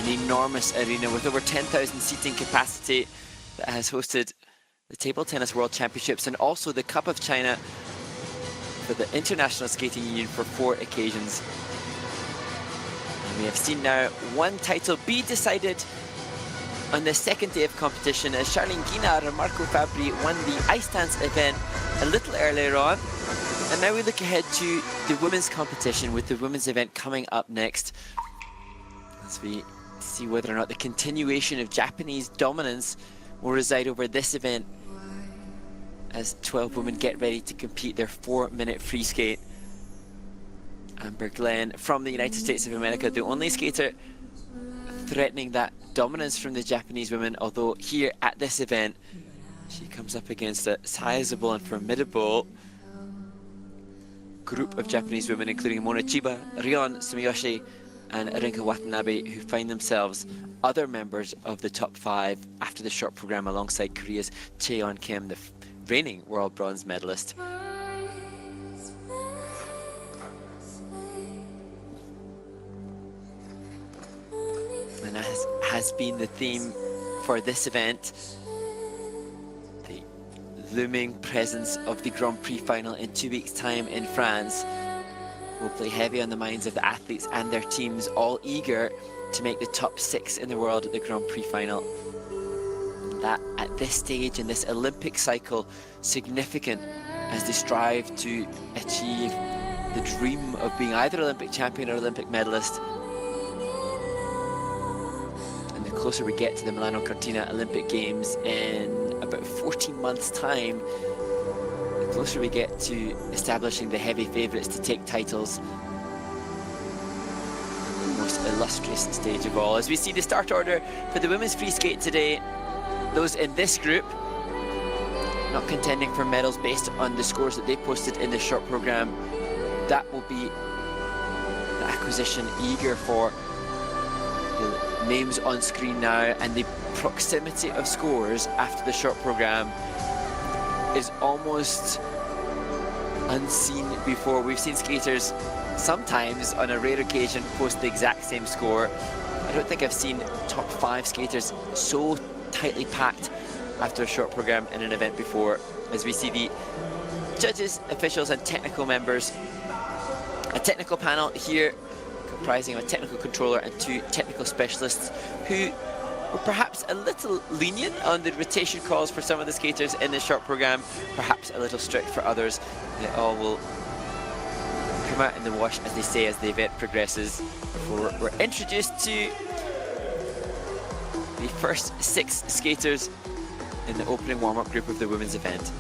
an enormous arena with over 10,000 seating capacity that has hosted the Table Tennis World Championships and also the Cup of China for the International Skating Union for 4 occasions. And we have seen now one title be decided on the second day of competition as Charlene Guinard and Marco Fabri won the ice dance event a little earlier on. And now we look ahead to the women's competition with the women's event coming up next, as we see whether or not the continuation of Japanese dominance will reside over this event as 12 women get ready to compete their 4-minute free skate. Amber Glenn from the United States of America, the only skater threatening that dominance from the Japanese women, although here at this event she comes up against a sizable and formidable group of Japanese women, including Mone Chiba, Rion Sumiyoshi and Rinka Watanabe, who find themselves other members of the top 5 after the short program alongside Korea's Chaeyeon Kim, the reigning world bronze medalist. And as has been the theme for this event, the looming presence of the Grand Prix final in 2 weeks' time in France will play heavy on the minds of the athletes and their teams, all eager to make the top 6 in the world at the Grand Prix final. That at this stage in this Olympic cycle, significant as they strive to achieve the dream of being either Olympic champion or Olympic medalist. And the closer we get to the Milano Cortina Olympic Games in about 14 months' time, the closer we get to establishing the heavy favourites to take titles. The most illustrious stage of all. As we see the start order for the women's free skate today, those in this group not contending for medals based on the scores that they posted in the short program. That will be the acquisition eager for the names on screen now, and the proximity of scores after the short program is almost unseen before. We've seen skaters sometimes on a rare occasion post the exact same score. I don't think I've seen top 5 skaters so tightly packed after a short program in an event before, as we see the judges, officials and technical members. A technical panel here comprising of a technical controller and 2 technical specialists who were perhaps a little lenient on the rotation calls for some of the skaters in the short program, perhaps a little strict for others. They all will come out in the wash, as they say, as the event progresses, before we're introduced to the first 6 skaters in the opening warm-up group of the women's event.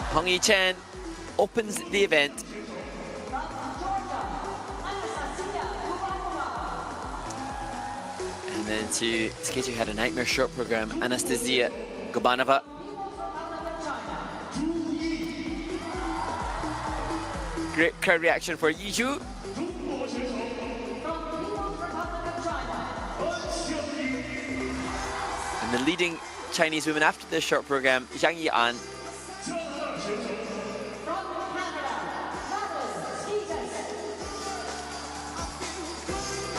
Hongyi Chen opens the event. And then to skater who had a nightmare short program, Anastasia Gubanova. Great crowd reaction for Yizhu. And the leading Chinese women after the short program, Xiangyi An.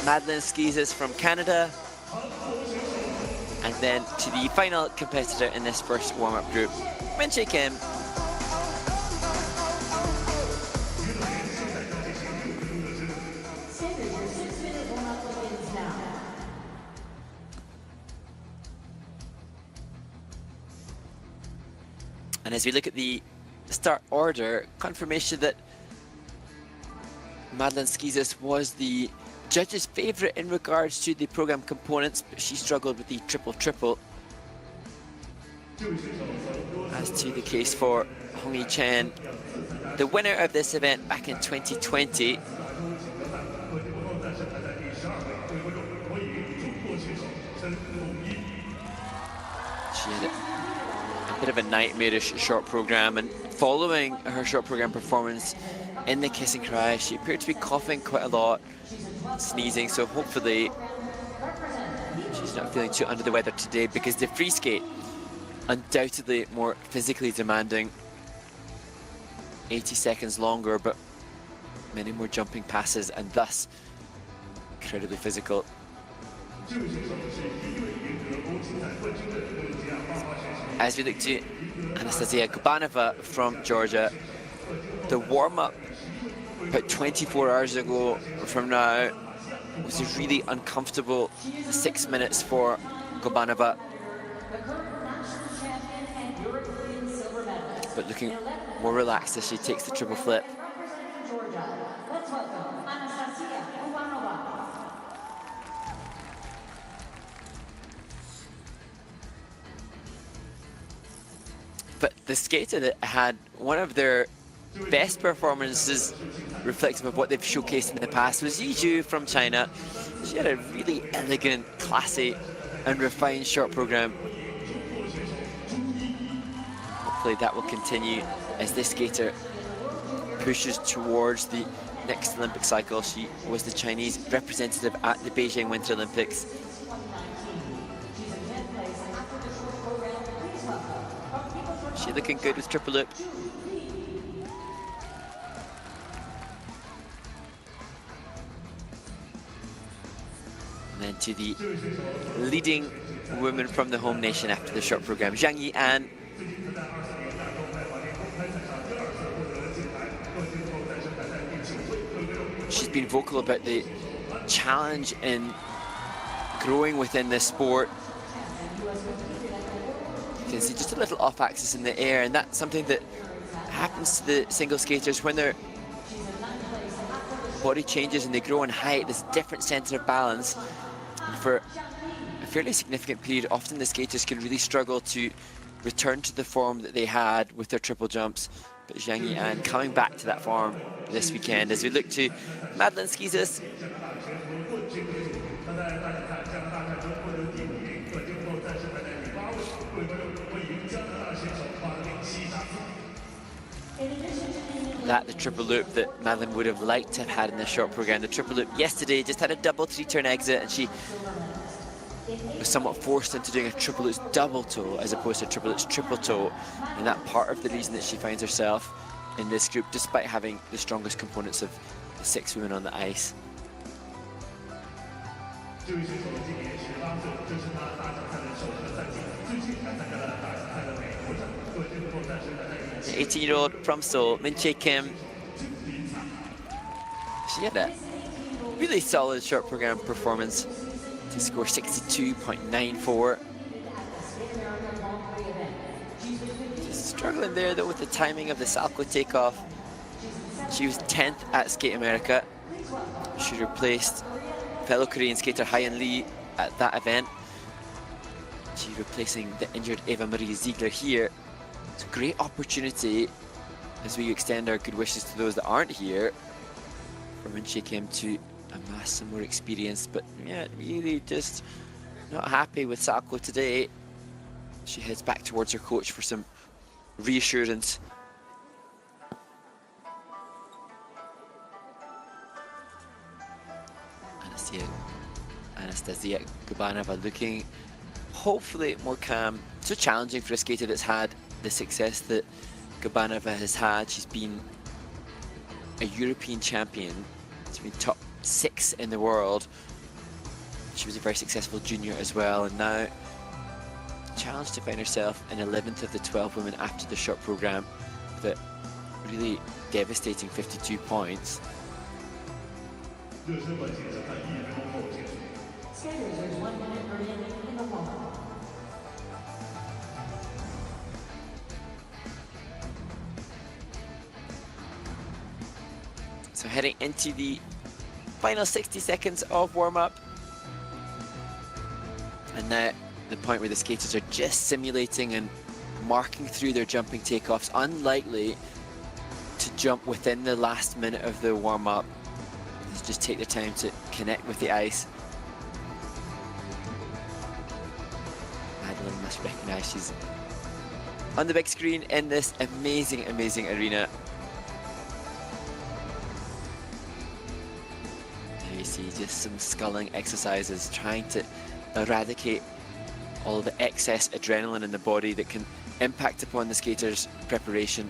Madeline Schizas from Canada. And then to the final competitor in this first warm-up group, Minchae Kim. And as we look at the start order, confirmation that Madeline Schizas was the judges' favourite in regards to the programme components, but she struggled with the triple-triple, as to the case for Hongyi Chen, the winner of this event back in 2020. She had a bit of a nightmarish short program, and following her short program performance in the Kiss and Cry, she appeared to be coughing quite a lot, sneezing, so hopefully she's not feeling too under the weather today, because the free skate undoubtedly more physically demanding. 80 seconds longer, but many more jumping passes and thus incredibly physical. As we look to Anastasia Gubanova from Georgia, the warm-up about 24 hours ago from now was a really uncomfortable 6 minutes for Gubanova. But looking more relaxed as she takes the triple flip. But the skater that had one of their best performances reflective of what they've showcased in the past was Yizhu from China. She had a really elegant, classy and refined short program. Hopefully that will continue as this skater pushes towards the next Olympic cycle. She was the Chinese representative at the Beijing Winter Olympics. She looking good with triple loop. And then to the leading woman from the home nation after the short program, Xiangyi An. She's been vocal about the challenge in growing within this sport. You can see just a little off axis in the air, and that's something that happens to the single skaters when their body changes and they grow in height. There's a different center of balance, and for a fairly significant period often the skaters can really struggle to return to the form that they had with their triple jumps. But Xiangyi An coming back to that form this weekend as we look to Madeline Schizas. That the triple loop that Madeline would have liked to have had in this short program. The triple loop yesterday just had a double three-turn exit, and she was somewhat forced into doing a triple loop's double toe as opposed to a triple loop's triple toe, and that part of the reason that she finds herself in this group despite having the strongest components of the 6 women on the ice. The 18-year-old from Seoul, Minchae Kim. She had a really solid short program performance to score 62.94. Just struggling there though with the timing of the Salchow takeoff. She was 10th at Skate America. She replaced fellow Korean skater Hyun Lee at that event. She's replacing the injured Eva Marie Ziegler here. It's a great opportunity as we extend our good wishes to those that aren't here for Minchae Kim to amass some more experience, but yeah, really just not happy with Salchow today. She heads back towards her coach for some reassurance. Anastasia Gubanova looking hopefully more calm. So challenging for a skater that's had the success that Gubanova has had. She's been a European champion. She's been top 6 in the world. She was a very successful junior as well, and now challenged to find herself in 11th of the 12 women after the short program with a really devastating 52 points. So heading into the final 60 seconds of warm-up. And now the point where the skaters are just simulating and marking through their jumping takeoffs, unlikely to jump within the last minute of the warm-up. Just take their time to connect with the ice. Madeline must recognize she's on the big screen in this amazing, amazing arena. There you see just some sculling exercises, trying to eradicate all of the excess adrenaline in the body that can impact upon the skaters' preparation.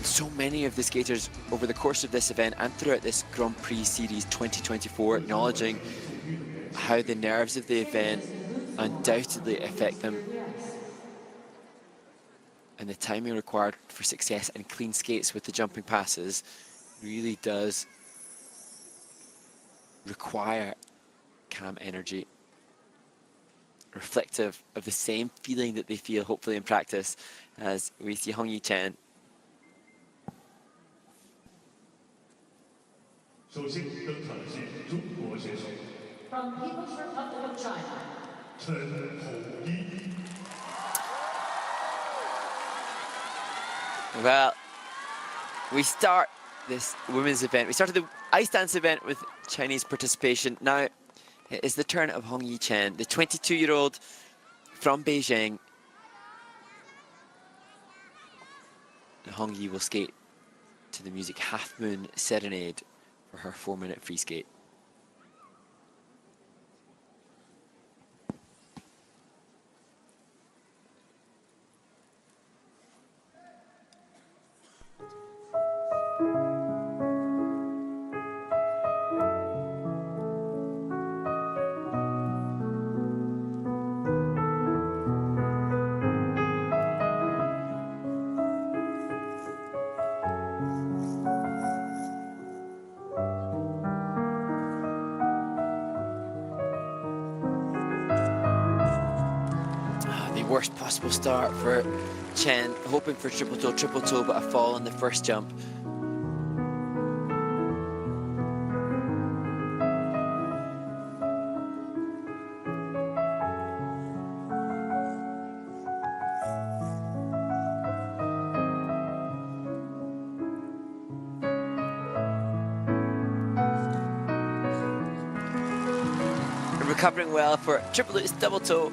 So many of the skaters over the course of this event and throughout this Grand Prix Series 2024 acknowledging how the nerves of the event undoubtedly affect them, and the timing required for success and clean skates with the jumping passes really does require calm energy, reflective of the same feeling that they feel hopefully in practice, as we see Hongyi Chen. From People's Republic of China, Well, we start this women's event. We started the ice dance event with Chinese participation. Now it is the turn of Hongyi Chen, the 22-year-old from Beijing. And Hongyi will skate to the music Half Moon Serenade for her 4-minute free skate. Worst possible start for Chen, hoping for triple toe, but a fall on the first jump. And recovering well for triple lutz double toe.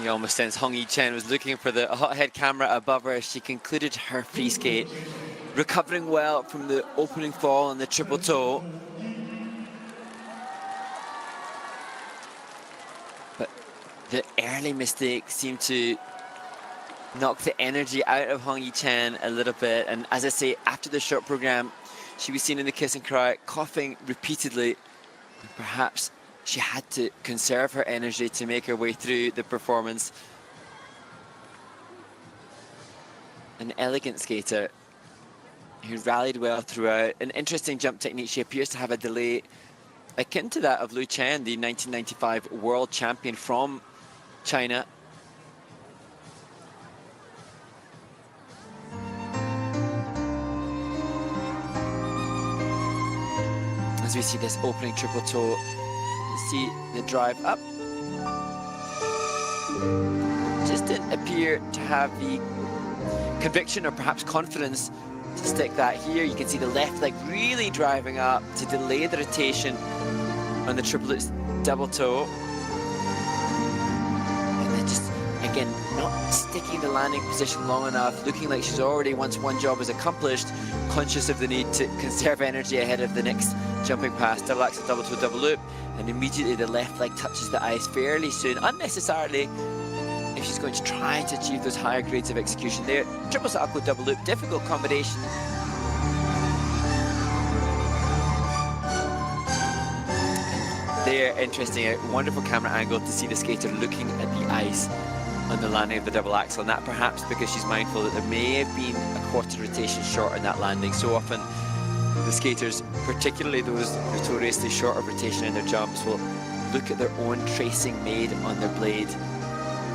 You almost sense Hongyi Chen was looking for the hothead camera above her as she concluded her free skate, recovering well from the opening fall on the triple toe. But the early mistakes seemed to knock the energy out of Hongyi Chen a little bit. And as I say, after the short program, she was seen in the kiss and cry, coughing repeatedly. And perhaps she had to conserve her energy to make her way through the performance. An elegant skater who rallied well throughout. An interesting jump technique. She appears to have a delay akin to that of Liu Chen, the 1995 world champion from China. As we see this opening triple toe, you see the drive up. Just didn't appear to have the conviction or perhaps confidence to stick that here. You can see the left leg really driving up to delay the rotation on the triplets double toe. And then just, again, not sticking the landing position long enough, looking like she's already, once one job is accomplished, conscious of the need to conserve energy ahead of the next jumping pass, double axel, double toe, double loop. And immediately the left leg touches the ice fairly soon, unnecessarily, if she's going to try to achieve those higher grades of execution there. Triple salchow, double loop, difficult combination. There, interesting, a wonderful camera angle to see the skater looking at the ice on the landing of the double axel, and that perhaps because she's mindful that there may have been a quarter rotation short on that landing. So often the skaters, particularly those notoriously short of rotation in their jumps, will look at their own tracing made on their blade,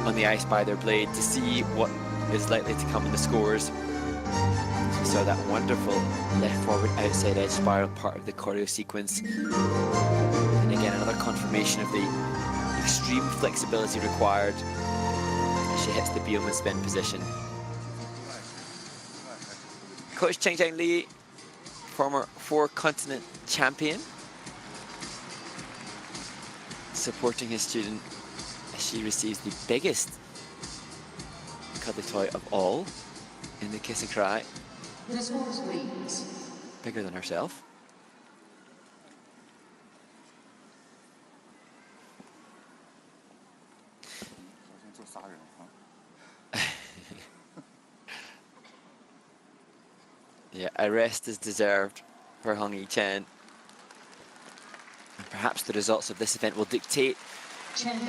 on the ice by their blade, to see what is likely to come in the scores. So we saw that wonderful left forward outside edge spiral, part of the choreo sequence. And again, another confirmation of the extreme flexibility required as she hits the Bielmann spin position. Coach Cheng Lee, former four-continent champion, supporting his student as she receives the biggest cuddly toy of all in the kiss and cry. Bigger than herself. Yeah, a rest is deserved for Hongyi Chen. And perhaps the results of this event will dictate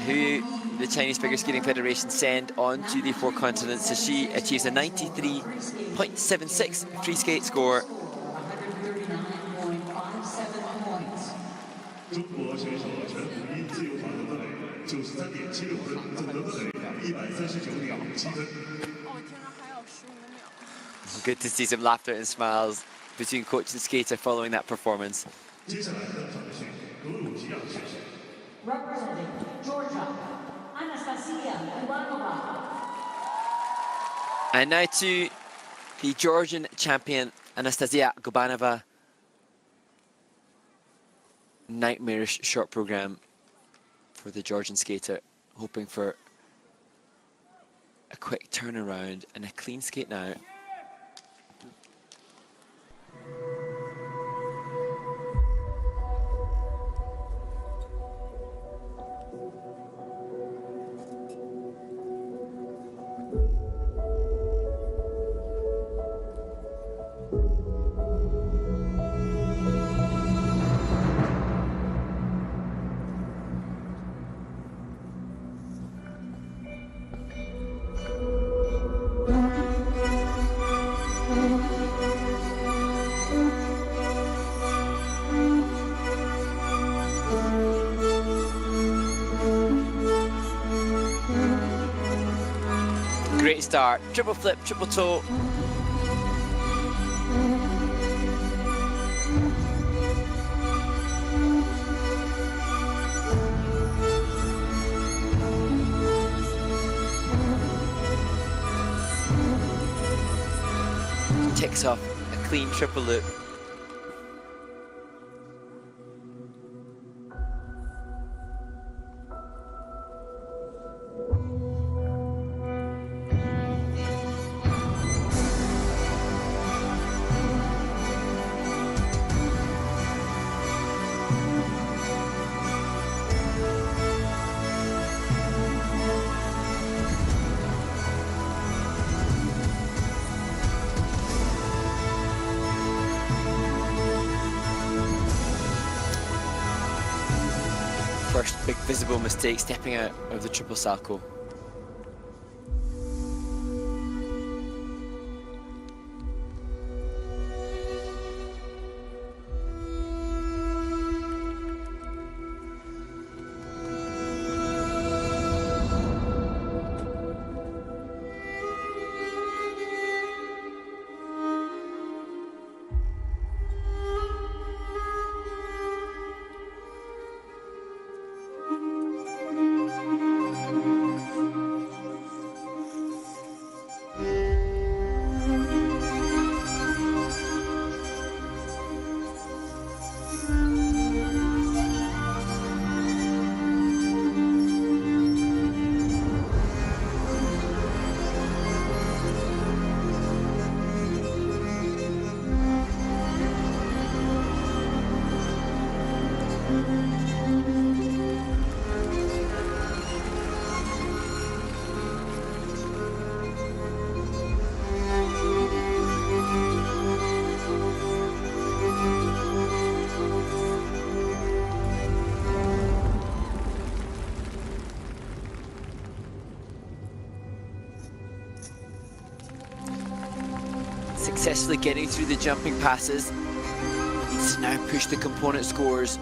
who the Chinese Figure Skating Federation send on to the four continents, as she achieves a 93.76 free skate score. Good to see some laughter and smiles between coach and skater following that performance. Representing Georgia, Anastasia Gubanova. And now to the Georgian champion, Anastasia Gubanova. Nightmarish short program for the Georgian skater, hoping for a quick turnaround and a clean skate now. Great start, triple flip, triple toe. Ticks off a clean triple loop. first big visible mistake stepping out of the triple salto. Successfully getting through the jumping passes. Needs to now push the component scores.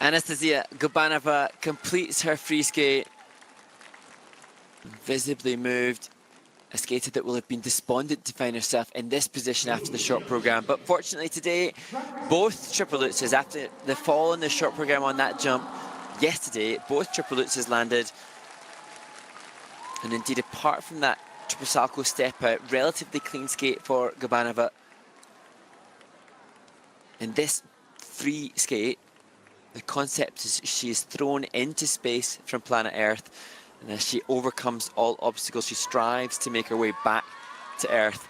Anastasia Gubanova completes her free skate. Visibly moved. A skater that will have been despondent to find herself in this position after the short program. But fortunately today, both triple lutzes, after the fall in the short program on that jump yesterday, both triple lutzes landed. And indeed, apart from that triple salto step out, relatively clean skate for Gubanova. In this free skate, the concept is she is thrown into space from planet Earth, and as she overcomes all obstacles, she strives to make her way back to Earth.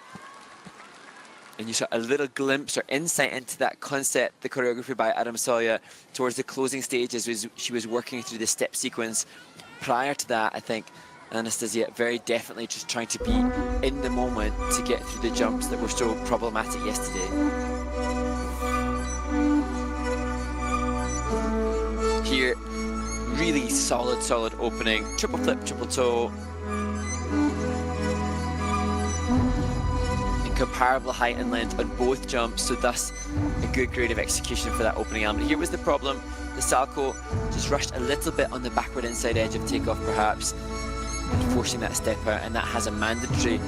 And you saw a little glimpse or insight into that concept, the choreography by Adam Soya, towards the closing stages as she was working through the step sequence. Prior to that, I think Anastasia very definitely just trying to be in the moment to get through the jumps that were so problematic yesterday. Here, really solid opening. Triple flip, triple toe. Incomparable height and length on both jumps, so thus a good grade of execution for that opening element. Here was the problem. The salto just rushed a little bit on the backward inside edge of takeoff, perhaps, forcing that step out, and that has a mandatory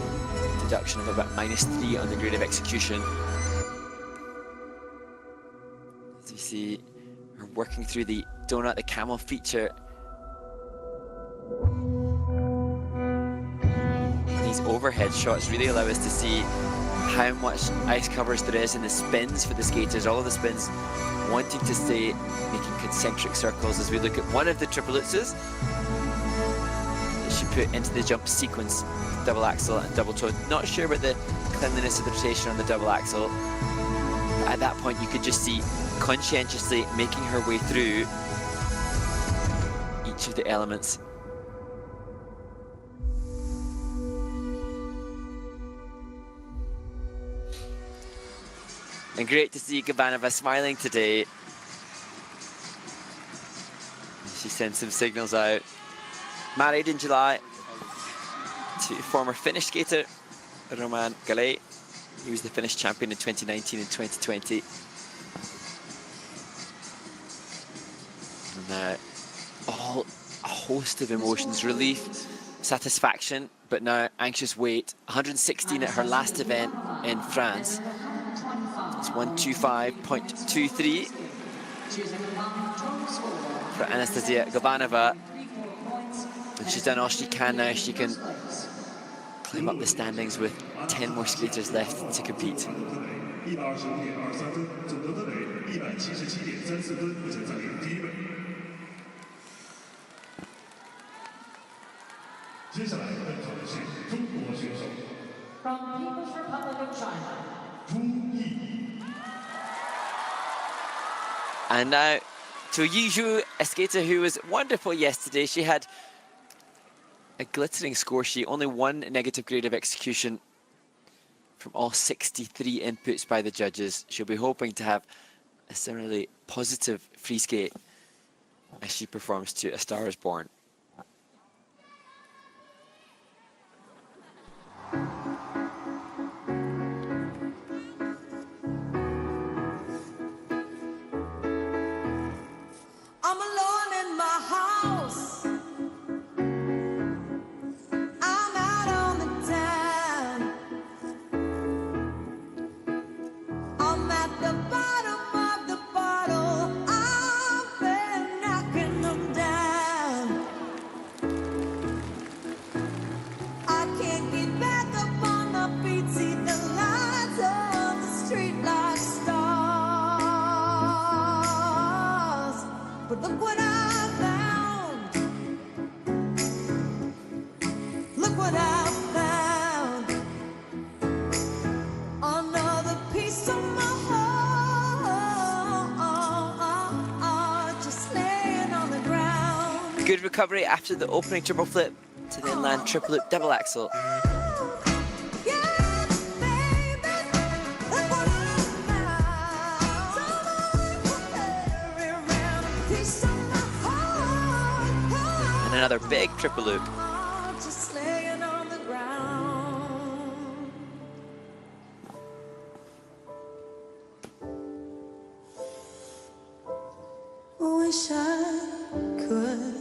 deduction of about -3 on the grade of execution. As you see, we're working through the donut, the camel feature. These overhead shots really allow us to see how much ice covers there is in the spins for the skaters. All of the spins wanting to stay making concentric circles as we look at one of the triple lutzes that she put into the jump sequence, double axel and double toe. Not sure about the cleanliness of the rotation on the double axel. At that point, you could just see conscientiously making her way through each of the elements. And great to see Gubanova smiling today. She sent some signals out. Married in July, to former Finnish skater Roman Gallet. He was the Finnish champion in 2019 and 2020. And now a host of emotions, relief, satisfaction, but now anxious wait. 116 at her last event in France. It's 125.23 for Anastasia Gubanova. And she's done all she can now. She can climb up the standings with 10 more skaters left to compete. From People's Republic of China. And now to Yizhu, a skater who was wonderful yesterday. She had a glittering score sheet, only one negative grade of execution from all 63 inputs by the judges. She'll be hoping to have a similarly positive free skate as she performs to A Star Is Born. I'm alone in my house. I'm out on the town. I'm at the bottom of the bottle. I've been knocking them down. I can't get back up on the beat. See the lights of the street like stars. But look what I found. Look what I found. Another piece of my heart, just laying on the ground. Good recovery after the opening triple flip to then land triple loop double axel. Yeah, baby, look what I found. Every round piece of my heart, And another big triple loop. just laying on the ground. Wish I could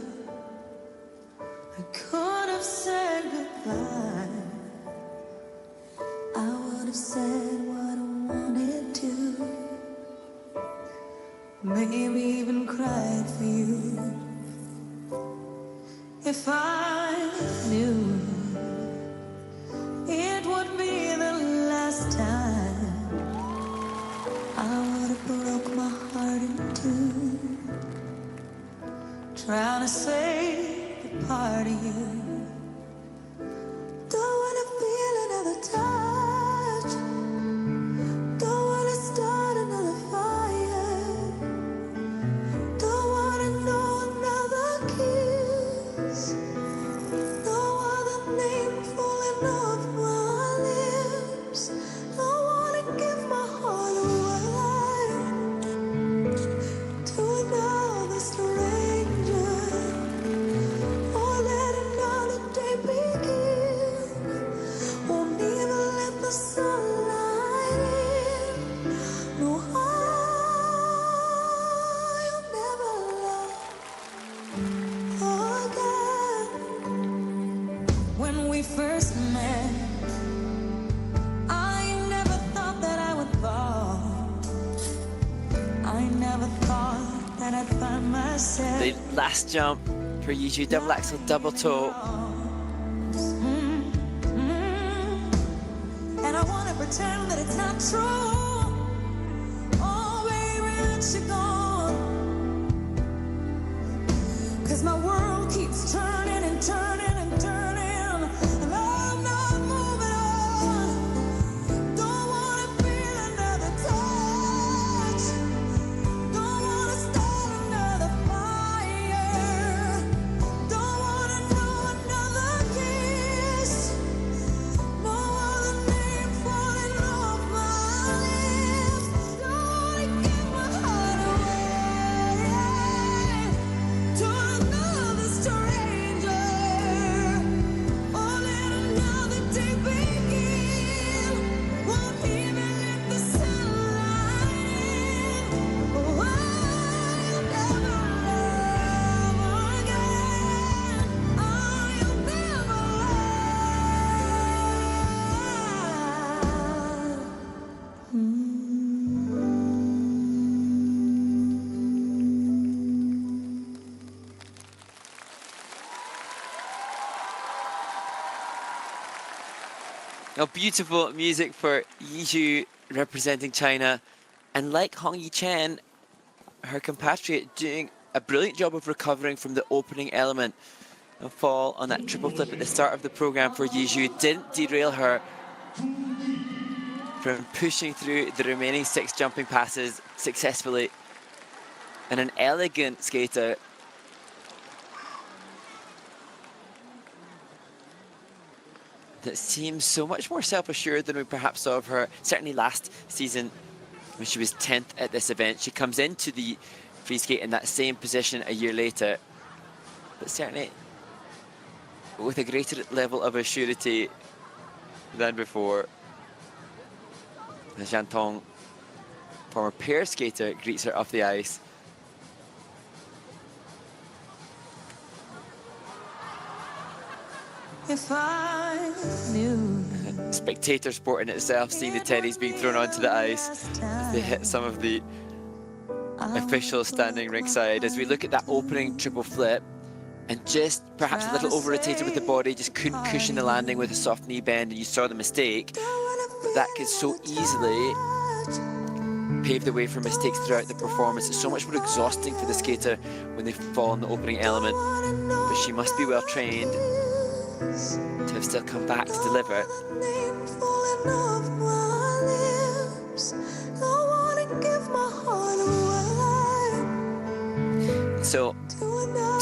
have said goodbye. I would have said what I wanted to. Maybe even cried for you. If I knew it would be the last time, I would have broke my heart in two, trying to say the part of you. Don't wanna feel another touch. Don't wanna start another fire. Don't wanna know another kiss. No other name falling off my lips. Don't wanna give my heart away to another stranger, or let another day begin. Won't even let the sunlight in. No, I'll never love again. When we first met, I never thought that I would fall. I never thought that I'd find myself. The last jump for Yizhu, double axel, double toe. And I wanna pretend that it's not true. Oh, baby, that you're gone. 'Cause my world keeps turning and turning and turning, and I'm not moving on. Don't wanna feel another touch. Don't wanna start another fire. Don't wanna know another kiss. No other name falling off my lips. Don't wanna give my heart away to another stranger. Now, beautiful music for Yizhu representing China. And like Hongyi Chen, her compatriot doing a brilliant job of recovering from the opening element. A fall on that triple flip at the start of the program for Yizhu didn't derail her from pushing through the remaining 6 jumping passes successfully. And an elegant skater that seems so much more self-assured than we perhaps saw of her, certainly last season when she was 10th at this event. She comes into the free skate in that same position a year later, but certainly with a greater level of assurity than before. As Jan Tong, former pair skater, greets her off the ice. If I knew. Spectator sport in itself, seeing the tennies being thrown onto the ice as they hit some of the officials standing ringside. As we look at that opening triple flip, and just perhaps a little over-rotated with the body, just couldn't cushion the landing with a soft knee bend, and you saw the mistake. But that could so easily pave the way for mistakes throughout the performance. It's so much more exhausting for the skater when they fall in the opening element. But she must be well trained to have still come back to deliver. So,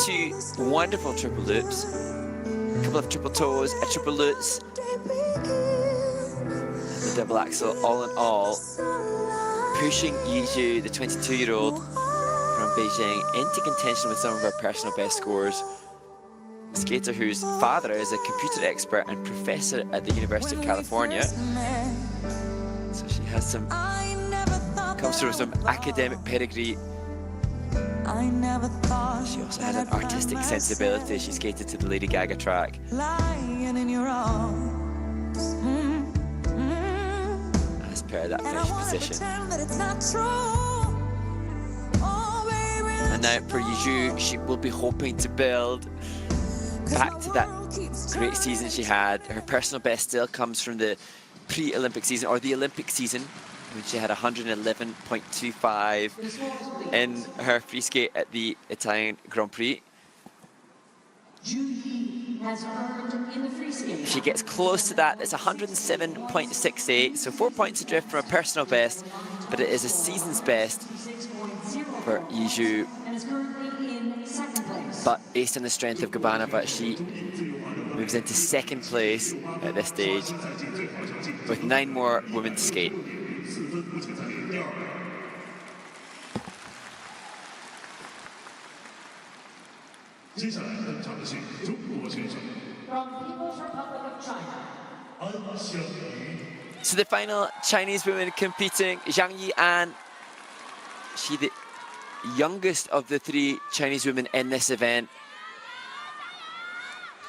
2 wonderful triple loops, a couple of triple toes, a triple lutz, and the double axel, all in all, pushing Yizhu, the 22-year-old from Beijing, into contention with some of her personal best scores. A skater whose father is a computer expert and professor at the University of California. So she has some, comes from some academic pedigree. She also has an artistic sensibility. She skated to the Lady Gaga track. As per that finish position. And now for Yizhu, she will be hoping to build back to that great season she had. Her personal best still comes from the pre-Olympic season, or the Olympic season, when she had 111.25 in her free skate at the Italian Grand Prix. Has earned in the free skate. She gets close to that. It's 107.68, so 4 points adrift from a personal best, but it is a season's best for Yizhu. And is currently in second place. But based on the strength of Gubanova, she moves into second place at this stage with 9 more women to skate. From People's Republic of China. So the final Chinese woman competing, Xiangyi An. She the youngest of the 3 Chinese women in this event.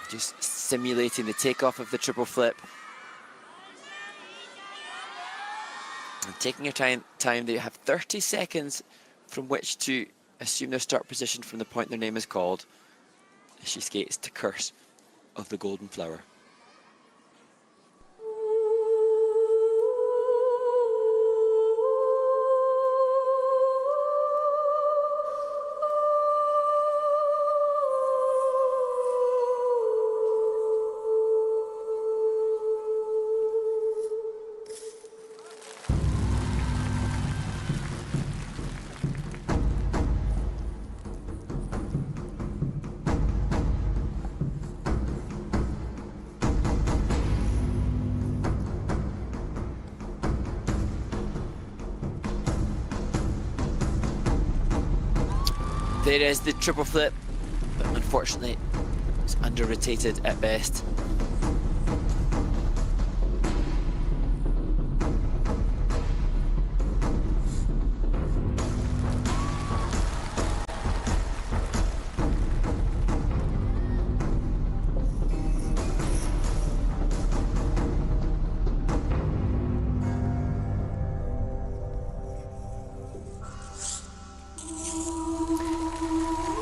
Just simulating the takeoff of the triple flip. And taking your time, they have 30 seconds from which to assume their start position from the point their name is called. As she skates to Curse of the Golden Flower. There is the triple flip, but unfortunately it's under-rotated at best.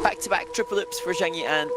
Back-to-back triple loops for Xiangyi An.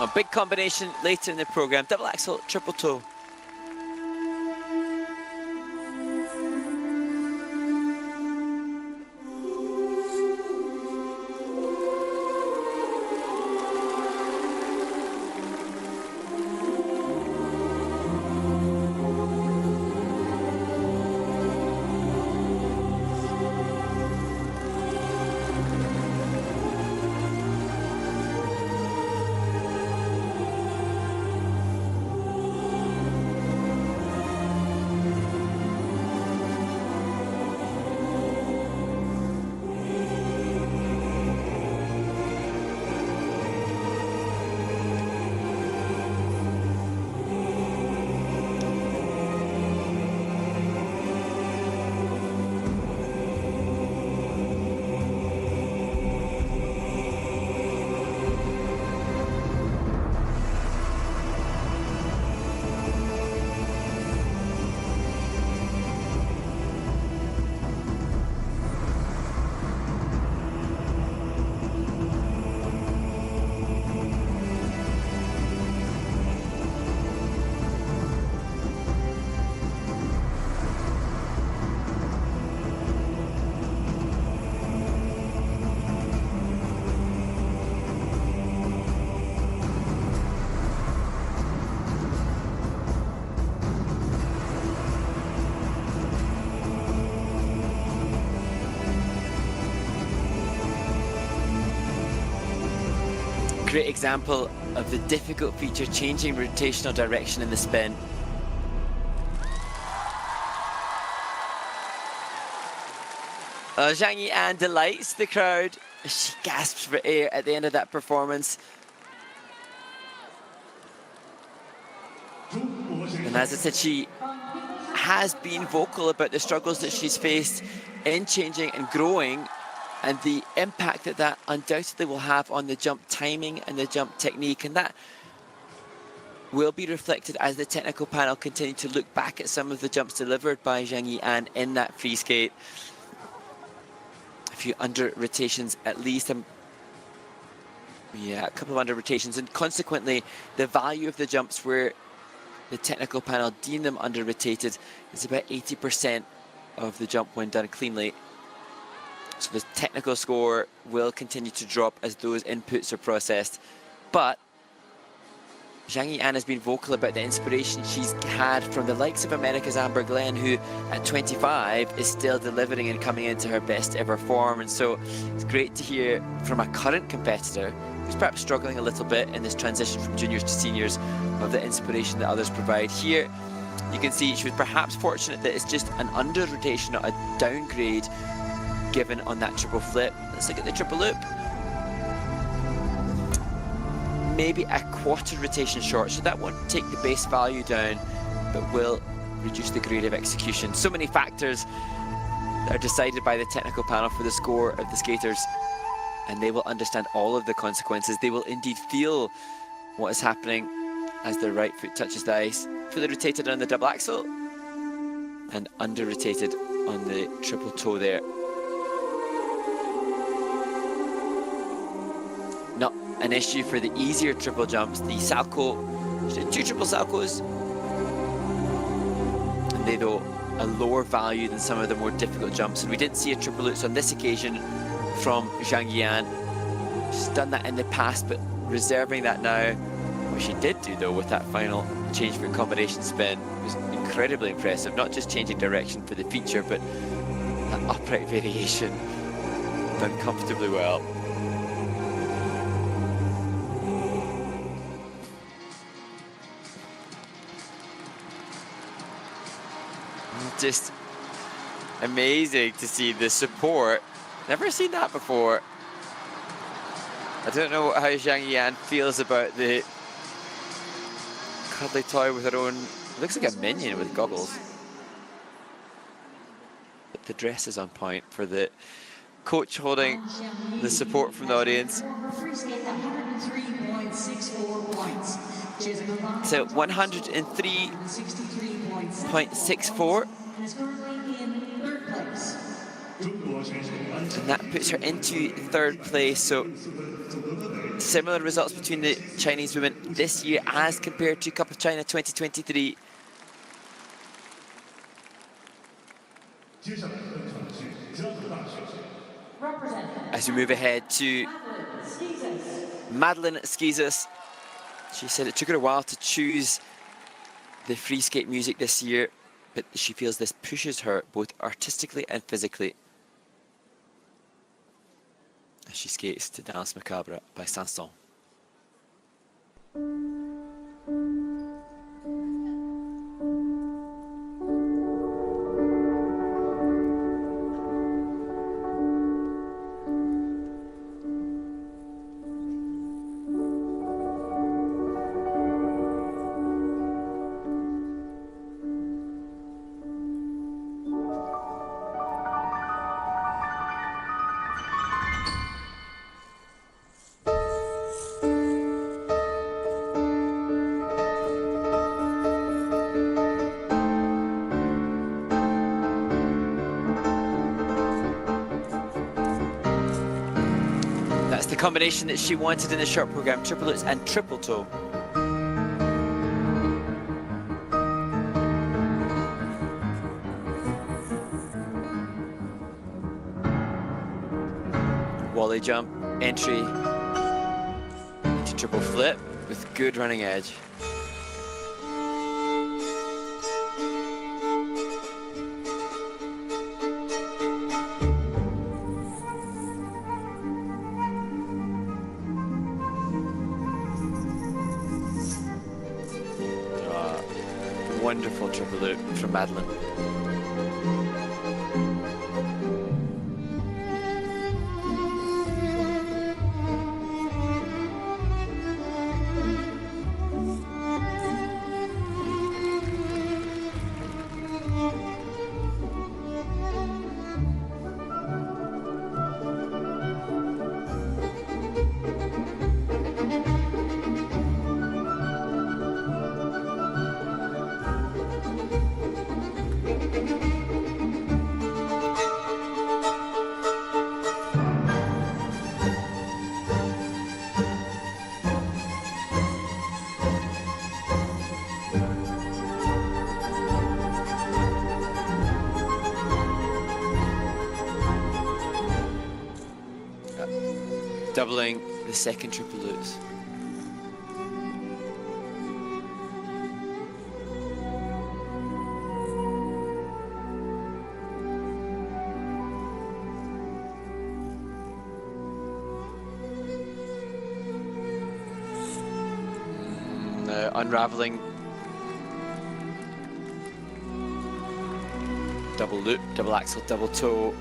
A big combination later in the program, double axel, triple toe. Great example of the difficult feature, changing rotational direction in the spin. Xiangyi An delights the crowd as she gasps for air at the end of that performance. And as I said, she has been vocal about the struggles that she's faced in changing and growing, and the impact that that undoubtedly will have on the jump timing and the jump technique. And that will be reflected as the technical panel continue to look back at some of the jumps delivered by Xiangyi An in that free skate. A few under rotations at least. Yeah, a couple of under rotations. And consequently, the value of the jumps where the technical panel deem them under rotated is about 80% of the jump when done cleanly. So the technical score will continue to drop as those inputs are processed. But Xiangyi An has been vocal about the inspiration she's had from the likes of America's Amber Glenn, who at 25 is still delivering and coming into her best ever form. And so it's great to hear from a current competitor who's perhaps struggling a little bit in this transition from juniors to seniors of the inspiration that others provide. Here you can see she was perhaps fortunate that it's just an under rotation, not a downgrade given on that triple flip. Let's look at the triple loop. Maybe a quarter rotation short, so that won't take the base value down, but will reduce the grade of execution. So many factors that are decided by the technical panel for the score of the skaters, and they will understand all of the consequences. They will indeed feel what is happening as their right foot touches the ice. Fully rotated on the double axel, and under rotated on the triple toe there. Not an issue for the easier triple jumps. The salco, she did 2 triple salcos, and they though a lower value than some of the more difficult jumps. And we didn't see a triple lutz on this occasion from Xiangyi An. She's done that in the past, but reserving that now. What she did do though with that final change for combination spin was incredibly impressive. Not just changing direction for the feature, but that upright variation done comfortably well. Just amazing to see the support. Never seen that before. I don't know how Xiangyi An feels about the cuddly toy with her own, looks like a minion with goggles. But the dress is on point for the coach holding the support from the audience. So 103.64. And is currently in third place. And that puts her into third place. So similar results between the Chinese women this year as compared to Cup of China 2023. As we move ahead to Madeline Schizas, she said it took her a while to choose the free skate music this year, but she feels this pushes her both artistically and physically. As she skates to Danse Macabre by Sanson. That's the combination that she wanted in the short program, triple lutz and triple toe. Wally jump, entry into triple flip with good running edge. Wonderful triple loop from Madeline. Doubling the second triple lutz. Unraveling. Double loop, double axel, double toe.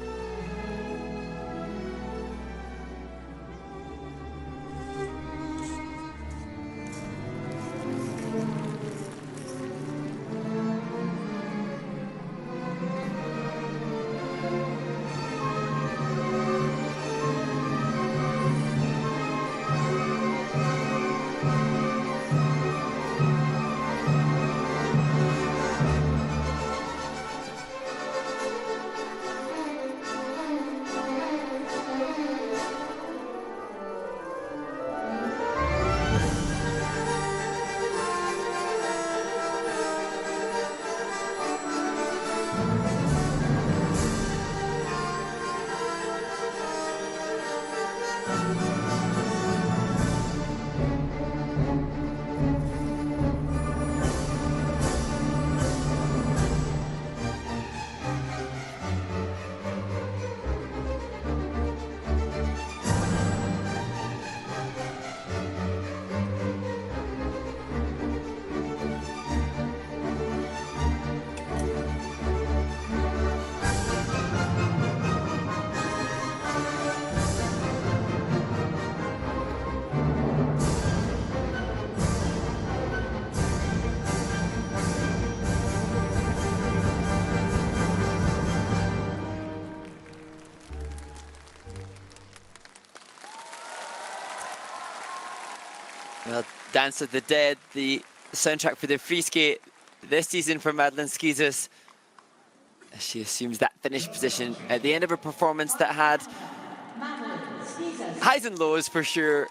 Well, Dance of the Dead, the soundtrack for the free skate this season for Madeline Schizas. She assumes that finish position at the end of her performance that had Madeline Schizas. highs and lows for sure.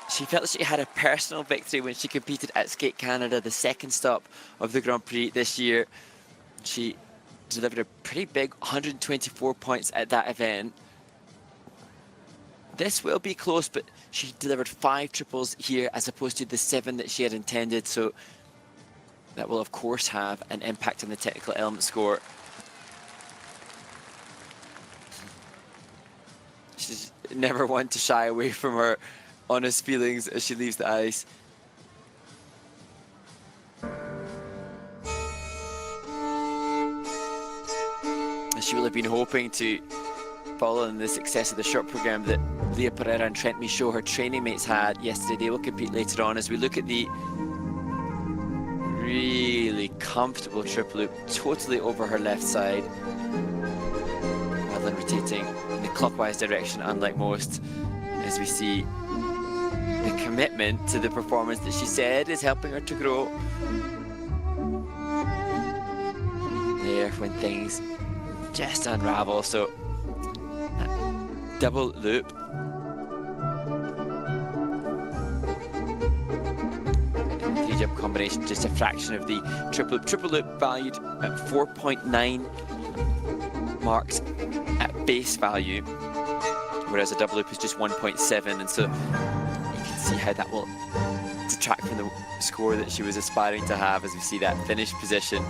She felt she had a personal victory when she competed at Skate Canada, the second stop of the Grand Prix this year. She delivered a pretty big 124 points at that event. This will be close, but she delivered 5 triples here as opposed to the 7 that she had intended, so that will of course have an impact on the technical element score. She's never one to shy away from her honest feelings as she leaves the ice. She will have been hoping to follow in the success of the short program that Leah Pereira and Trent Michaud, her training mates, had yesterday. They will compete later on as we look at the really comfortable triple loop, totally over her left side. Madeline rotating in the clockwise direction, unlike most, as we see the commitment to the performance that she said is helping her to grow. There, when things just unravel, so double loop. Three-jump combination, just a fraction of the triple loop. Triple loop valued at 4.9 marks at base value, whereas a double loop is just 1.7, and so you can see how that will detract from the score that she was aspiring to have as we see that finished position.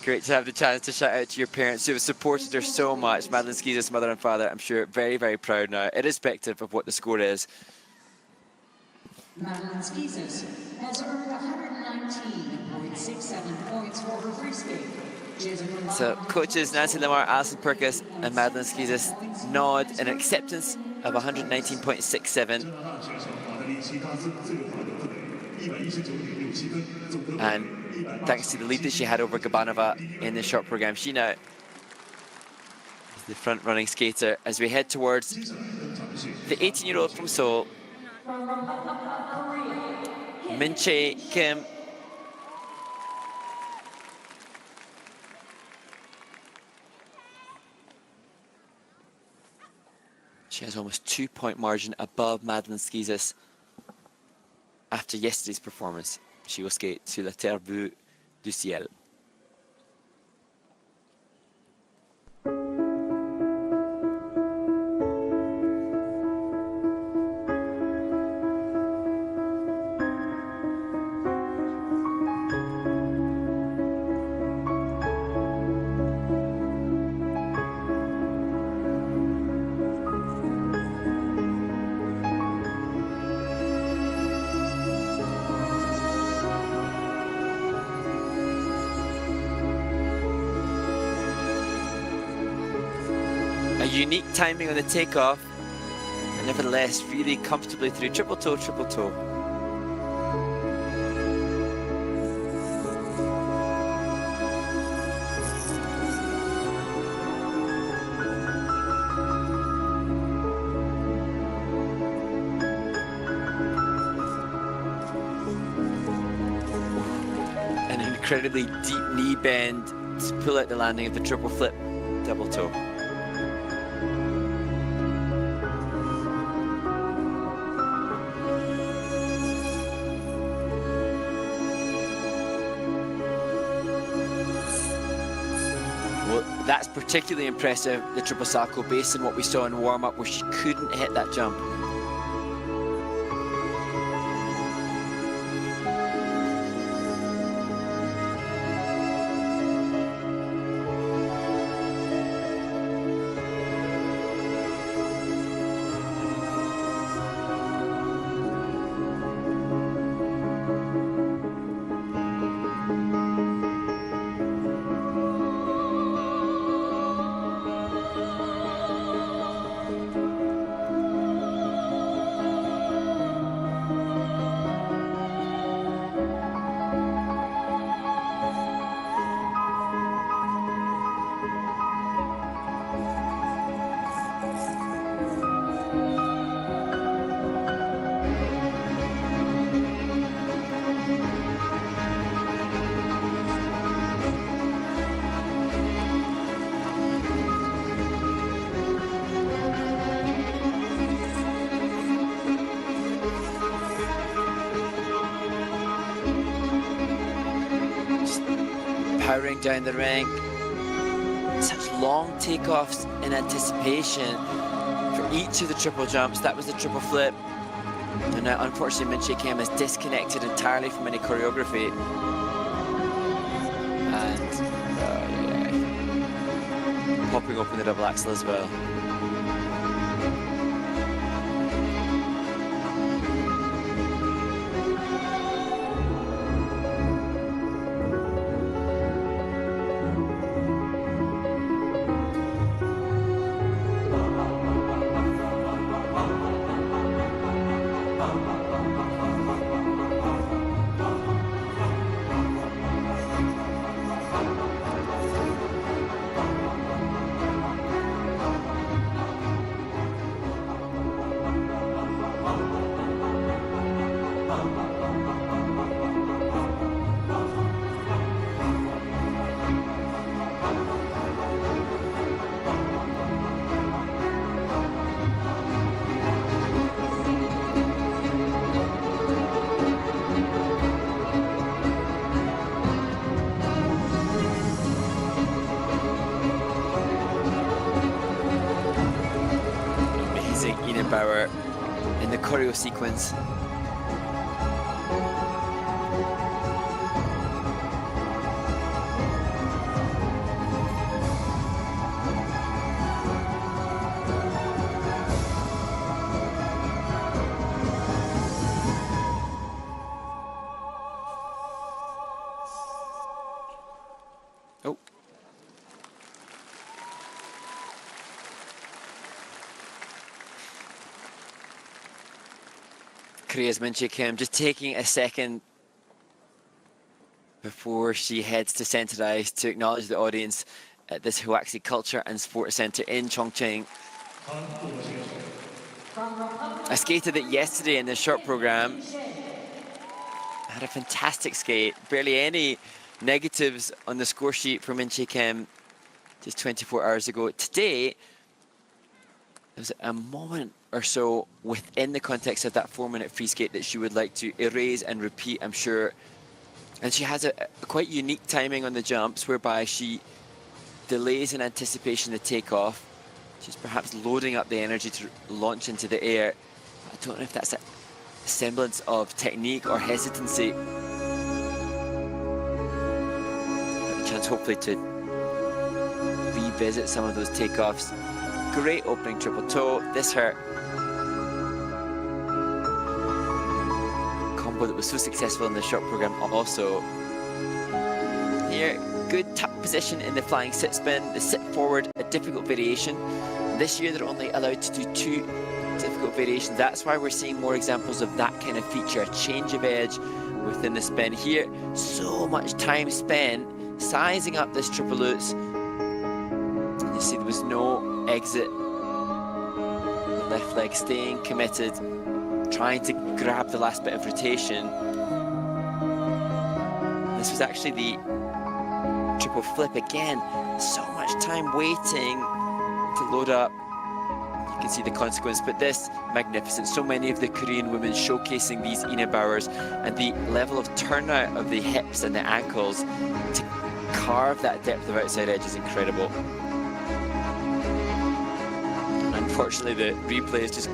Great to have the chance to shout out to your parents who have supported her so much. Madeline Schizas, mother and father, I'm sure very, very proud now, irrespective of what the score is. Madeline Schizas has earned 119.67 points for her free skate. So coaches Nancy Lamar, Alison Perkis and Madeline Schizas nod in acceptance of 119.67. And thanks to the lead that she had over Gubanova in the short program, she now is the front running skater as we head towards the 18-year-old from Seoul, Minchae Kim. She has almost 2-point margin above Madeline Schizas after yesterday's performance. She will skate sur la terre bleue du ciel. Unique timing on the takeoff, and nevertheless really comfortably through triple toe, triple toe. An incredibly deep knee bend to pull out the landing of the triple flip, double toe. That's particularly impressive, the triple salchow, based on what we saw in warm-up where she couldn't hit that jump. powering down the rink. Such long takeoffs in anticipation for each of the triple jumps. That was the triple flip. And now, unfortunately, Minchae Kim has disconnected entirely from any choreography. And popping open the double axel as well. In the choreo sequence. Oh. Korea's Minchae Kim just taking a second before she heads to Center Ice to acknowledge the audience at this Huaxi Culture and Sports Center in Chongqing. I skated it yesterday in the short program. Had a fantastic skate. Barely any negatives on the score sheet for Minchae Kim just 24 hours ago. Today, there was a moment or so within the context of that 4-minute free skate that she would like to erase and repeat, I'm sure. And she has a quite unique timing on the jumps whereby she delays in anticipation the takeoff. She's perhaps loading up the energy to launch into the air. I don't know if that's a semblance of technique or hesitancy. But a chance hopefully to revisit some of those takeoffs. Great opening triple toe. This her combo that was so successful in the short program also. Here, good tuck position in the flying sit spin. The sit forward, a difficult variation. This year they're only allowed to do 2 difficult variations. That's why we're seeing more examples of that kind of feature, a change of edge within the spin. Here, so much time spent sizing up this triple lutz. You see there was no exit. The left leg staying committed, trying to grab the last bit of rotation. This was actually the triple flip again. So much time waiting to load up. You can see the consequence, but this, magnificent. So many of the Korean women showcasing these Ina Bowers and the level of turnout of the hips and the ankles to carve that depth of outside edge is incredible. Unfortunately, the replay is just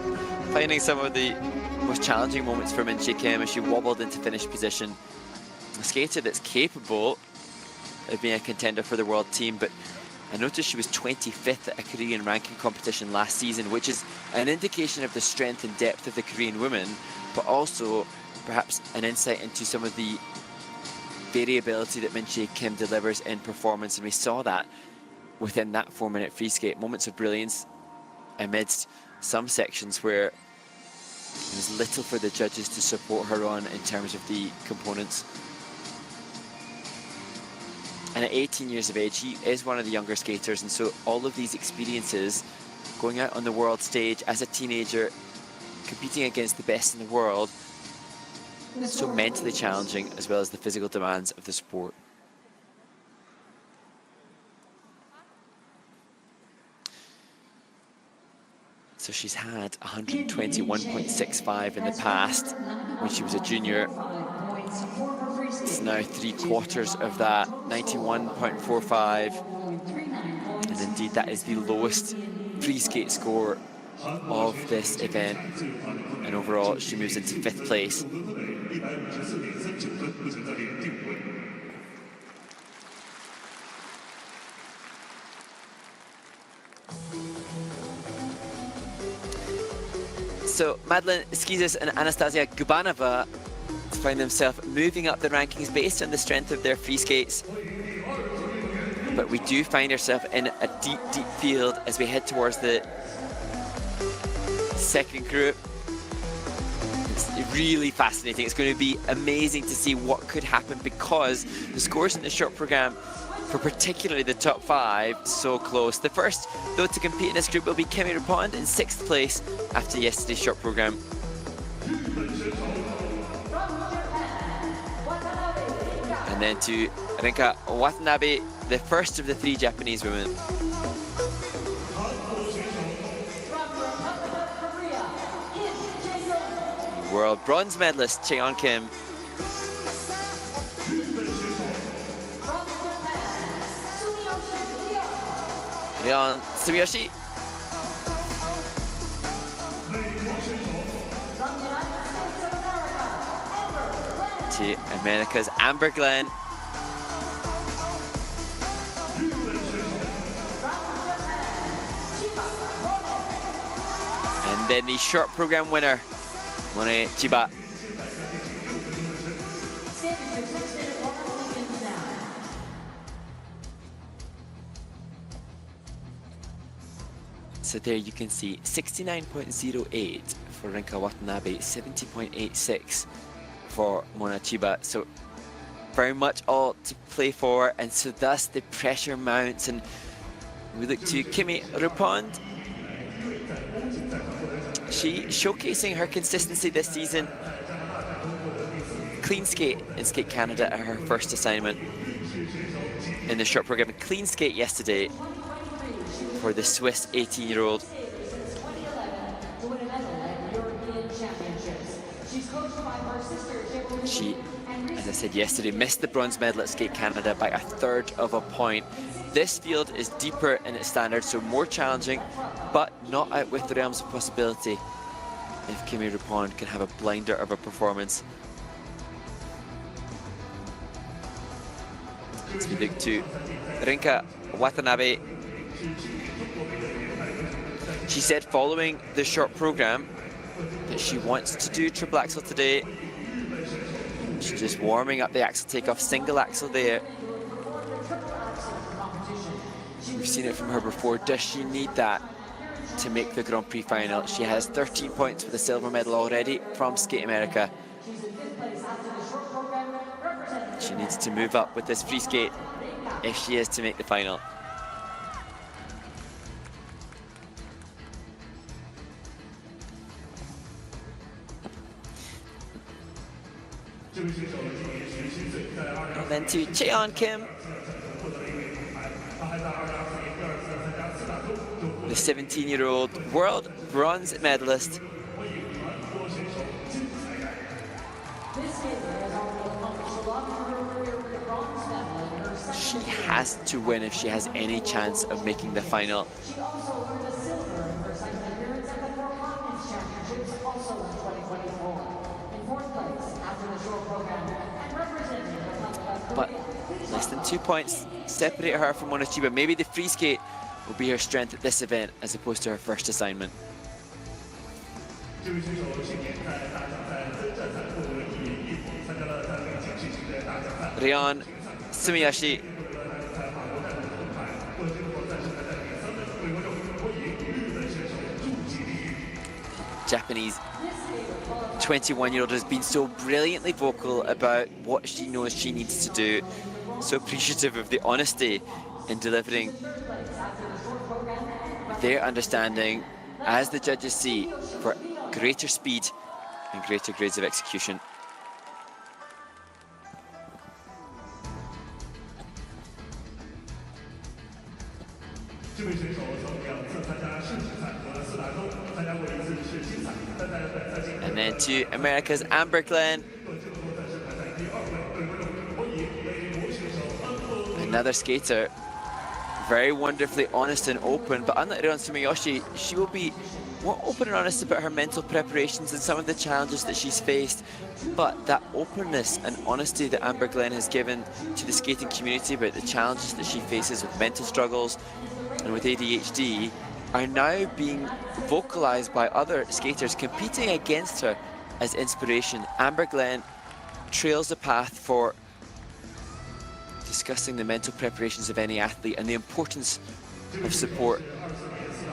finding some of the most challenging moments for Minchae Kim as she wobbled into finish position. A skater that's capable of being a contender for the world team, but I noticed she was 25th at a Korean ranking competition last season, which is an indication of the strength and depth of the Korean women, but also perhaps an insight into some of the variability that Minchae Kim delivers in performance, and we saw that within that 4-minute free skate. Moments of brilliance amidst some sections where there was little for the judges to support her on in terms of the components. And at 18 years of age, she is one of the younger skaters, and so all of these experiences, going out on the world stage as a teenager, competing against the best in the world, so mentally challenging, as well as the physical demands of the sport. So she's had 121.65 in the past when she was a junior. It's now 3/4 of that, 91.45. And indeed, that is the lowest free skate score of this event. And overall, she moves into 5th place. So Madeline Schizas and Anastasia Gubanova find themselves moving up the rankings based on the strength of their free skates. But we do find ourselves in a deep, deep field as we head towards the second group. It's really fascinating. It's going to be amazing to see what could happen because the scores in the short program for particularly the top 5 so close. The first, though, to compete in this group will be Kimmy Repond in 6th place after yesterday's short program. And then to Rinka Watanabe, the first of the 3 Japanese women. World bronze medalist Chaeyeon Kim. Rion Sumiyoshi. To America's Amber Glenn. And then the short program winner, Mone Chiba. So there you can see 69.08 for Rinka Watanabe, 70.86 for Mone Chiba. So very much all to play for, and so thus the pressure mounts, and we look to Kimmy Repond. She showcasing her consistency this season. Clean skate in Skate Canada at her first assignment in the short program. Clean skate yesterday for the Swiss 18-year-old. She, as I said yesterday, missed the bronze medal at Skate Canada by 1/3 of a point. This field is deeper in its standards, so more challenging, but not out with the realms of possibility if Kimmy Repond can have a blinder of a performance. As we look to Rinka Watanabe. She said following the short program that she wants to do triple axel today. She's just warming up the axel takeoff, single axel there. We've seen it from her before. Does she need that to make the Grand Prix final? She has 13 points for the silver medal already from Skate America. She needs to move up with this free skate if she is to make the final. And then to Chaeyeon Kim, the 17-year-old world bronze medalist. She has to win if she has any chance of making the final. But less than 2 points separate her from Mone Chiba. Maybe the free skate will be her strength at this event as opposed to her first assignment. Rion Sumiyoshi. Japanese 21-year-old has been so brilliantly vocal about what she knows she needs to do. So appreciative of the honesty in delivering their understanding, as the judges see, for greater speed and greater grades of execution. And then to America's Amber Glenn. Another skater, very wonderfully honest and open, but unlike Rion Sumiyoshi, she will be more open and honest about her mental preparations and some of the challenges that she's faced. But that openness and honesty that Amber Glenn has given to the skating community about the challenges that she faces with mental struggles and with ADHD are now being vocalized by other skaters competing against her as inspiration. Amber Glenn trails the path for discussing the mental preparations of any athlete and the importance of support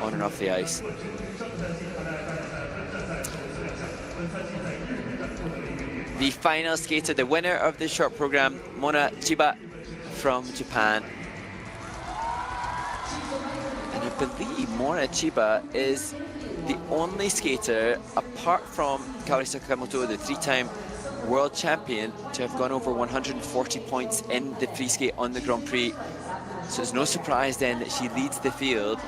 on and off the ice. The final skater, the winner of the short program, Mone Chiba from Japan. And I believe Mone Chiba is the only skater, apart from Kaori Sakamoto, the three-time world champion, to have gone over 140 points in the free skate on the Grand Prix. So it's no surprise then that she leads the field.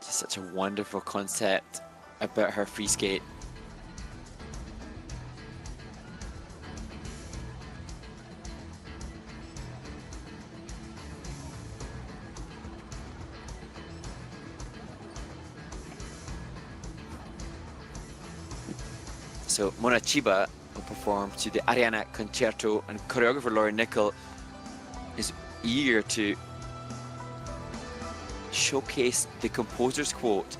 Just such a wonderful concept about her free skate. So Mone Chiba will perform to the Ariana Concerto, and choreographer Laurie Nickel is eager to showcase the composer's quote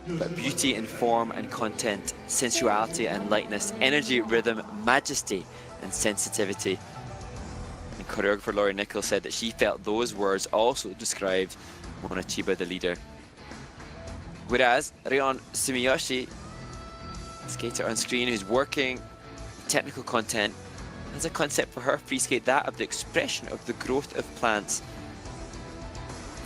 about beauty in form and content, sensuality and lightness, energy, rhythm, majesty and sensitivity. And choreographer Laurie Nickel said that she felt those words also described Mone Chiba, the leader. Whereas Rion Sumiyoshi, skater on screen who's working technical content, has a concept for her free skate, that of the expression of the growth of plants.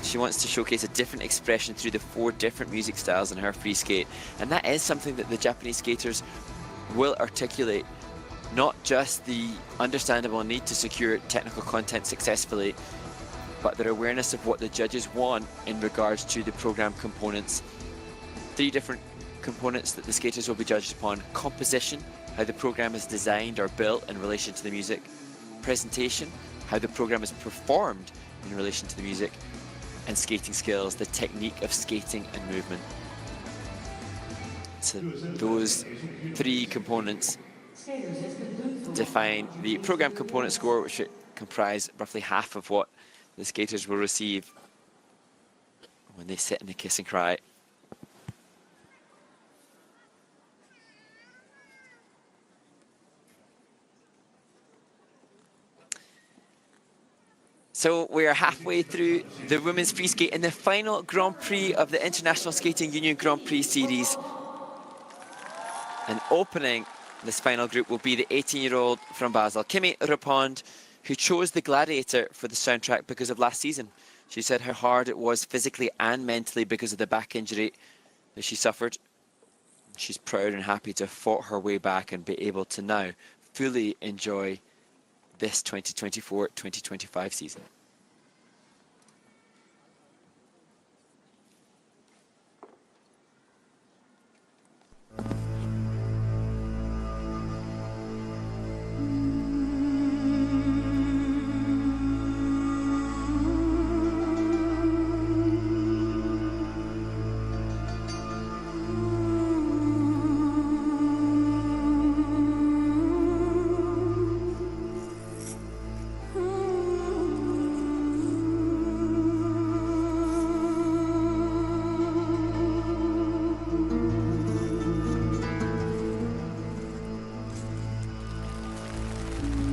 She wants to showcase a different expression through the 4 different music styles in her free skate, and that is something that the Japanese skaters will articulate, not just the understandable need to secure technical content successfully, but their awareness of what the judges want in regards to the program components. 3 different components that the skaters will be judged upon: composition, how the program is designed or built in relation to the music; presentation, how the program is performed in relation to the music; and skating skills, the technique of skating and movement. So those 3 components define the program component score, which should comprise roughly half of what the skaters will receive when they sit in the kiss and cry. So we are halfway through the women's free skate in the final Grand Prix of the International Skating Union Grand Prix Series. And opening this final group will be the 18-year-old from Basel, Kimmy Repond, who chose the Gladiator for the soundtrack because of last season. She said how hard it was physically and mentally because of the back injury that she suffered. She's proud and happy to have fought her way back and be able to now fully enjoy this 2024-2025 season.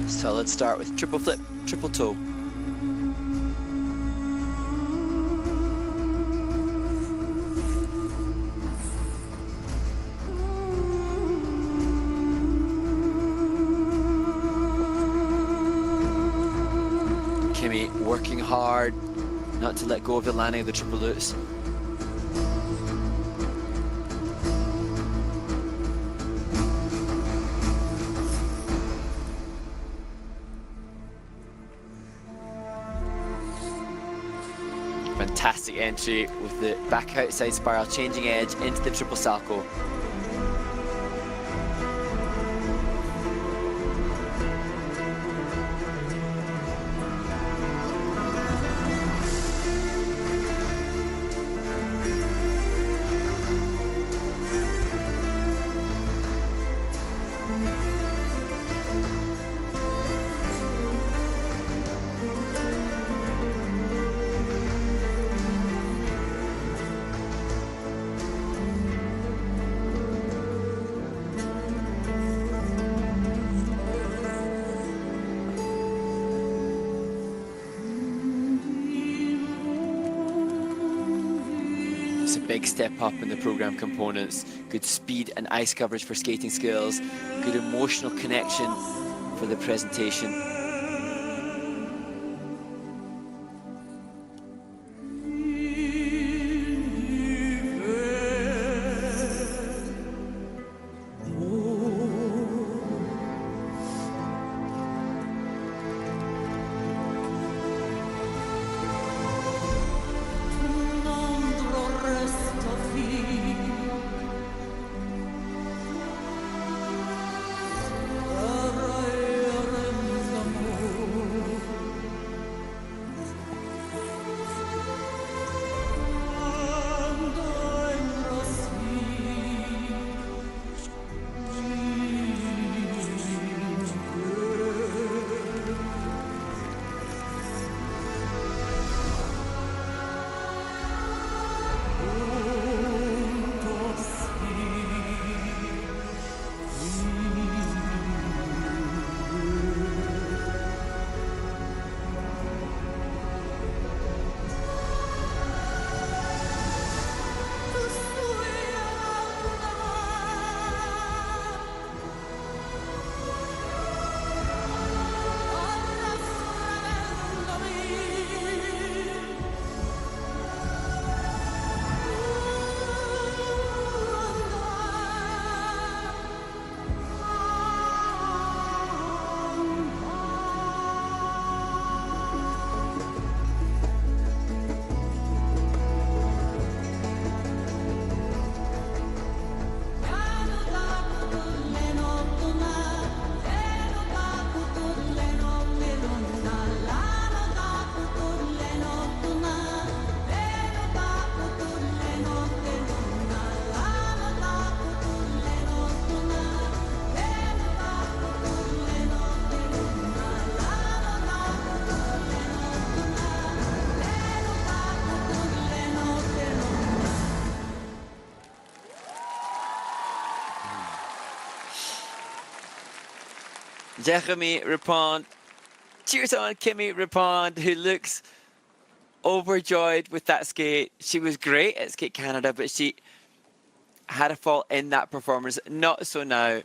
So let's start with triple flip, triple toe. Kimmy working hard not to let go of the landing of the triple lutz. Fantastic entry with the back outside spiral, changing edge into the triple salto. big step up in the program components. Good speed and ice coverage for skating skills. Good emotional connection for the presentation. Xiangyi Repond. Cheers on Kimmy Repond, who looks overjoyed with that skate. She was great at Skate Canada, but she had a fault in that performance. Not so now.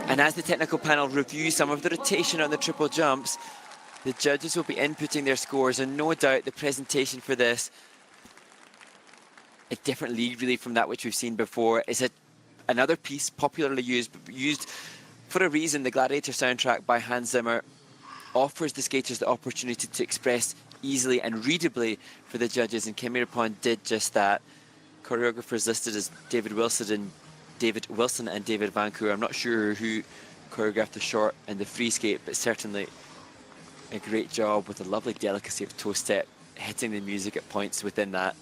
And as the technical panel reviews some of the rotation on the triple jumps, the judges will be inputting their scores, and no doubt the presentation for this, a different league really from that which we've seen before, is another piece popularly used for a reason. The Gladiator soundtrack by Hans Zimmer offers the skaters the opportunity to express easily and readably for the judges, and Kimmy Repond did just that. Choreographers listed as David Wilson and David Vancour. I'm not sure who choreographed the short and the free skate, but certainly a great job with a lovely delicacy of toe step, hitting the music at points within that.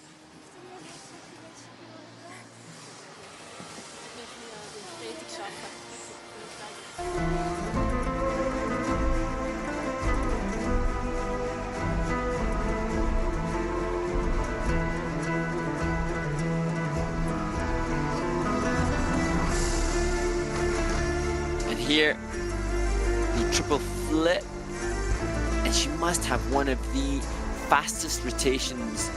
Here, the triple flip, and she must have one of the fastest rotations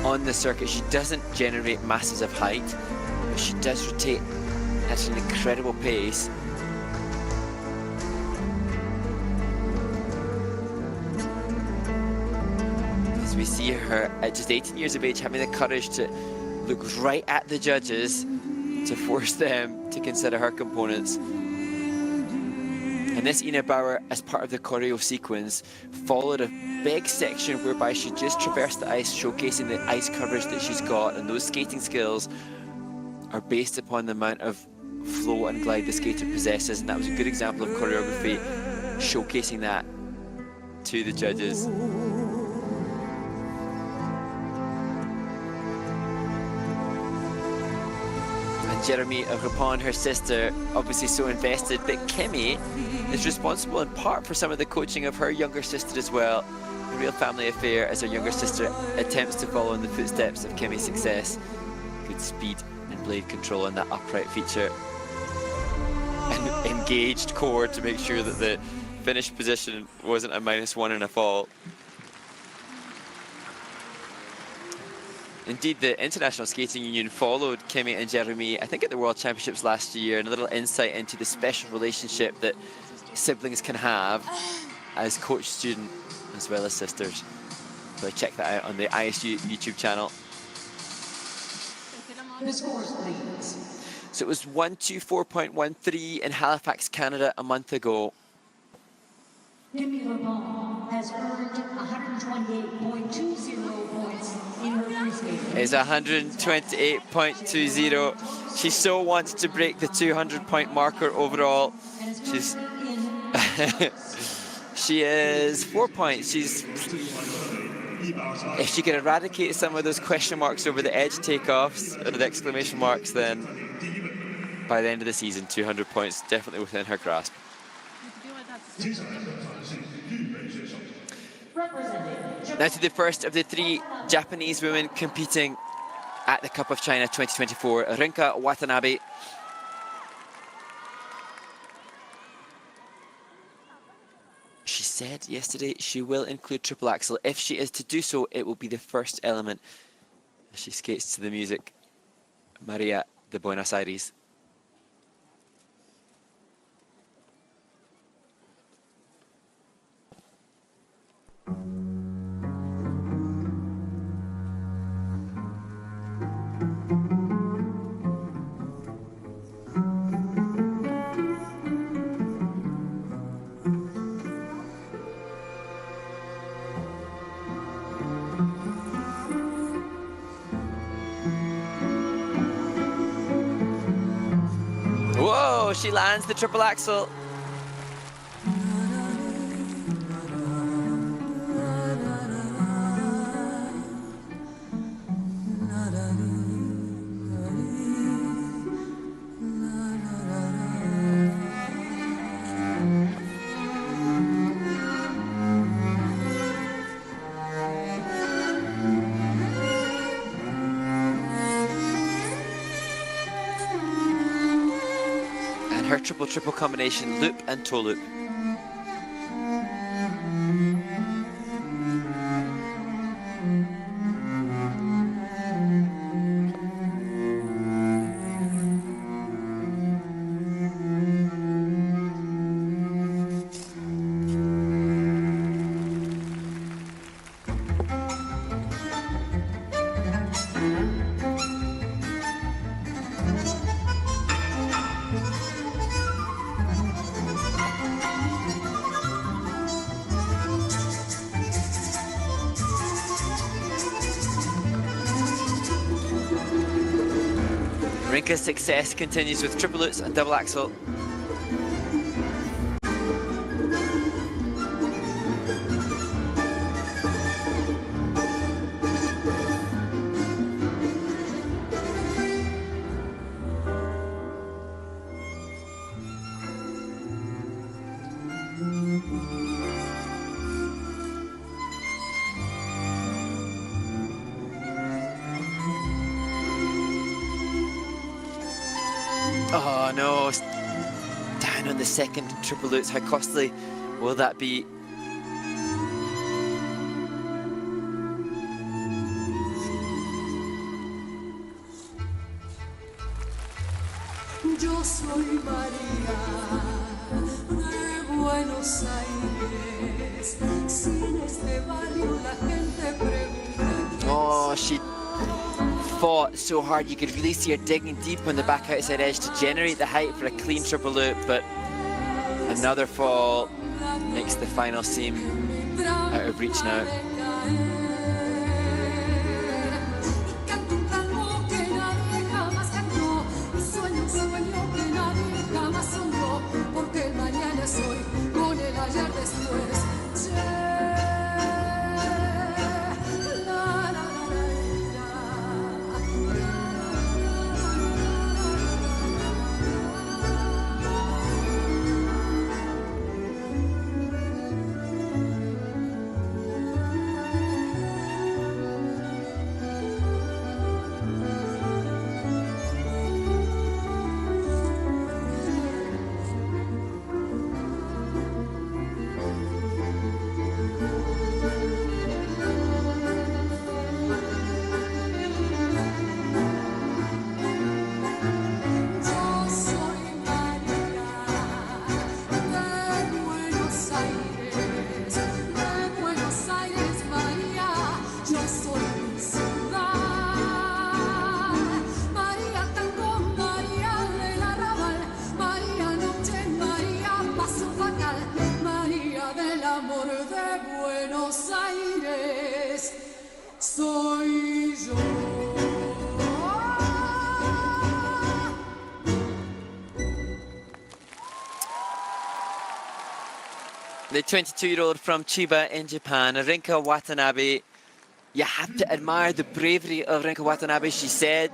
on the circuit. She doesn't generate masses of height, but she does rotate at an incredible pace. As we see her at just 18 years of age having the courage to look right at the judges to force them to consider her components. And this Ina Bauer, as part of the choreo sequence, followed a big section whereby she just traversed the ice, showcasing the ice coverage that she's got, and those skating skills are based upon the amount of flow and glide the skater possesses, and that was a good example of choreography, showcasing that to the judges. Jeremy Repond, her sister, obviously so invested, but Kimmy is responsible in part for some of the coaching of her younger sister as well. A real family affair as her younger sister attempts to follow in the footsteps of Kimmy's success. Good speed and blade control on that upright feature. And engaged core to make sure that the finished position wasn't a -1 in a fall. Indeed, the International Skating Union followed Kimmy and Jeremy, I think, at the World Championships last year, and a little insight into the special relationship that siblings can have as coach-student as well as sisters. So check that out on the ISU YouTube channel. The scores, please. So it was 124.13 in Halifax, Canada a month ago. Kimmy Repond has earned 128.20 points in her free skating. Is 128.20. She so wants to break the 200-point marker overall. She's she is 4 points. If she can eradicate some of those question marks over the edge takeoffs or the exclamation marks, then by the end of the season, 200 points definitely within her grasp. Now to the first of the 3 Japanese women competing at the Cup of China 2024, Rinka Watanabe. She said yesterday she will include triple axel. If she is to do so, it will be the first element as she skates to the music. Maria de Buenos Aires. Whoa, she lands the triple axel. Her triple-triple combination, loop and toe loop. Rinka's success continues with triple lutz and double axel. Oh no, down on the second triple lutz. How costly will that be? Yo soy María de Buenos Aires. Sin este barrio la gente pregunta. Oh, she fought so hard. You could really see her digging deep on the back outside edge to generate the height for a clean triple loop, but another fall makes the final seem out of reach now. The 22-year-old from Chiba in Japan, Rinka Watanabe. You have to admire the bravery of Rinka Watanabe. She said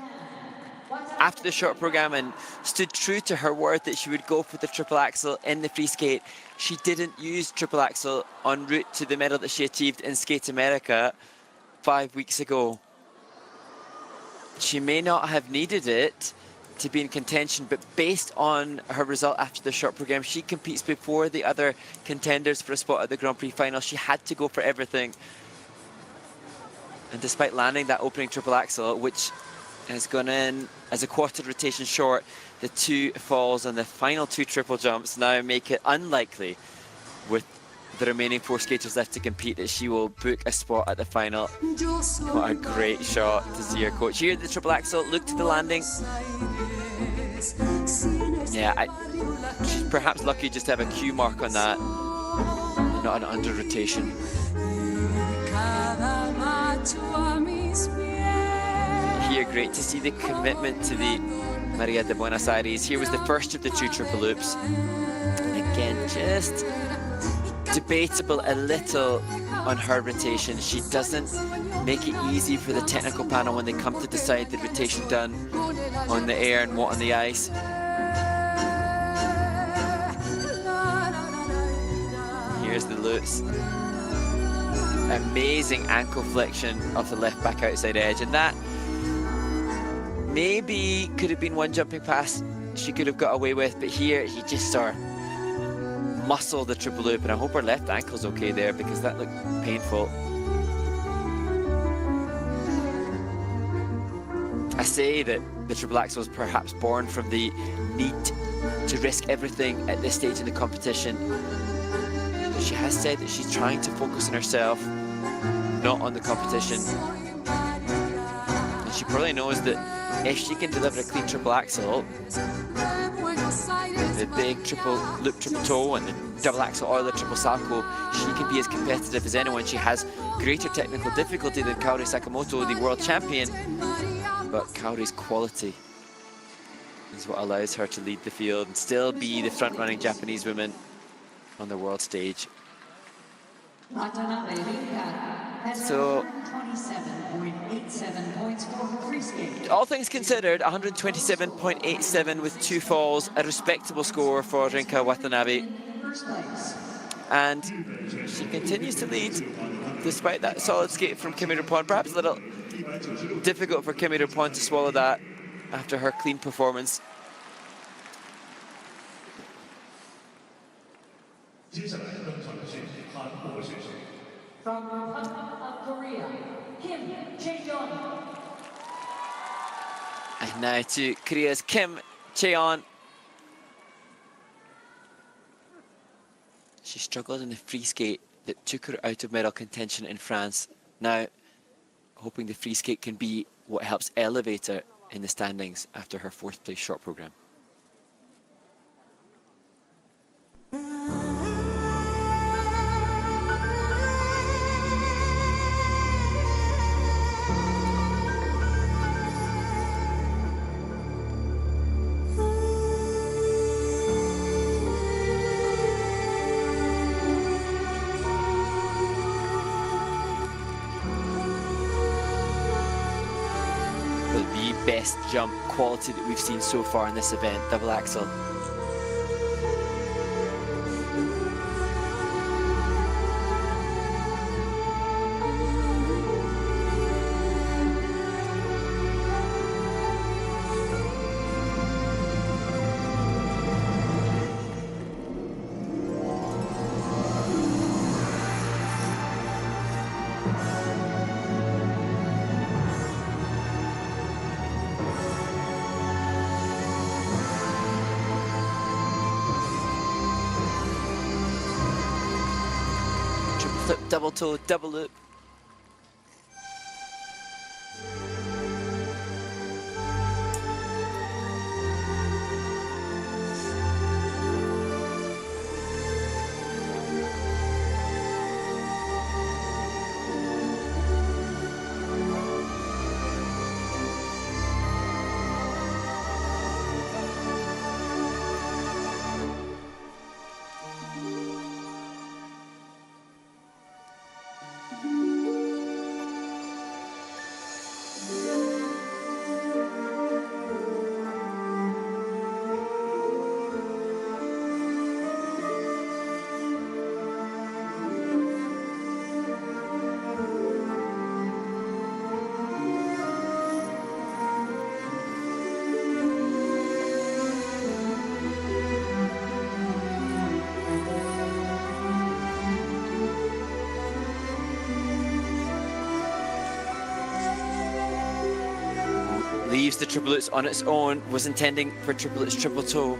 after the short program and stood true to her word that she would go for the triple axel in the free skate. She didn't use triple axel en route to the medal that she achieved in Skate America 5 weeks ago. She may not have needed it to be in contention, but based on her result after the short program, she competes before the other contenders for a spot at the Grand Prix final. She had to go for everything. And despite landing that opening triple axel, which has gone in as a quarter rotation short, the 2 falls on the final 2 triple jumps now make it unlikely, with the remaining 4 skaters left to compete, that she will book a spot at the final. What a great shot to see her coach. Here, the triple axel, look to the landing. Yeah, she's perhaps lucky just to have a Q mark on that, not an under rotation. Here, great to see the commitment to the Maria de Buenos Aires. Here was the first of the 2 triple loops. And again, just debatable a little on her rotation. She doesn't make it easy for the technical panel when they come to decide the rotation done on the air and what on the ice. Here's the loops. Amazing ankle flexion of the left back outside edge, and that maybe could have been one jumping pass she could have got away with, but here he just sort of muscled the triple loop, and I hope her left ankle's okay there because that looked painful. I say that the triple axel was perhaps born from the need to risk everything at this stage in the competition. But she has said that she's trying to focus on herself, not on the competition. And she probably knows that if she can deliver a clean triple axel, the big triple loop, triple toe, and the double axel Euler, triple salchow, she can be as competitive as anyone. She has greater technical difficulty than Kaori Sakamoto, the world champion, but Kaori's quality is what allows her to lead the field and still be the front-running Japanese woman on the world stage. So, all things considered, 127.87 with 2 falls, a respectable score for Rinka Watanabe. And she continues to lead despite that solid skate from Kimmy Repond. Perhaps a little difficult for Kimmy Repond to swallow that after her clean performance. From Republic of Korea, Kim Chaeyeon. And now to Korea's Kim Chaeyeon. She struggled in the free skate that took her out of medal contention in France. Now, hoping the free skate can be what helps elevate her in the standings after her 4th place short program. Best jump quality that we've seen so far in this event, double axel. Flip, double toe, double loop. leaves the triple lutz on its own, was intending for triple lutz triple toe.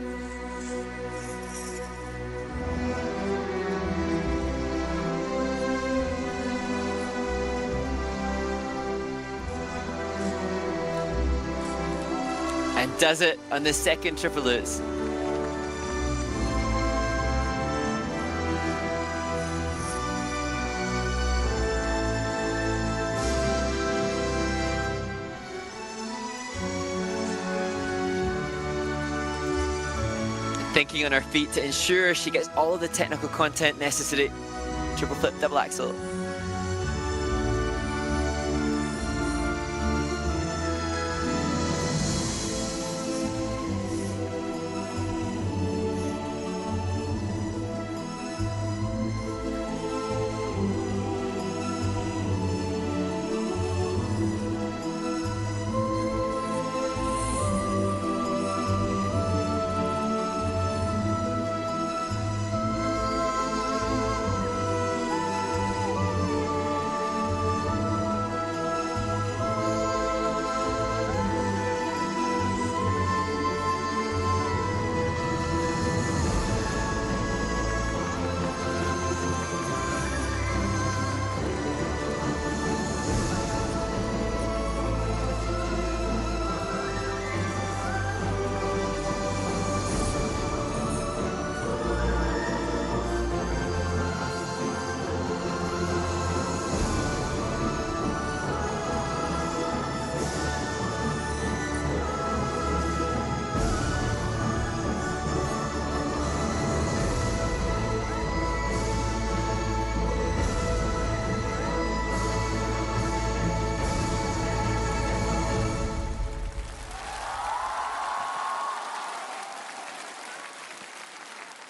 And does it on the second triple lutz. Thinking on her feet to ensure she gets all of the technical content necessary. Triple flip, double axel.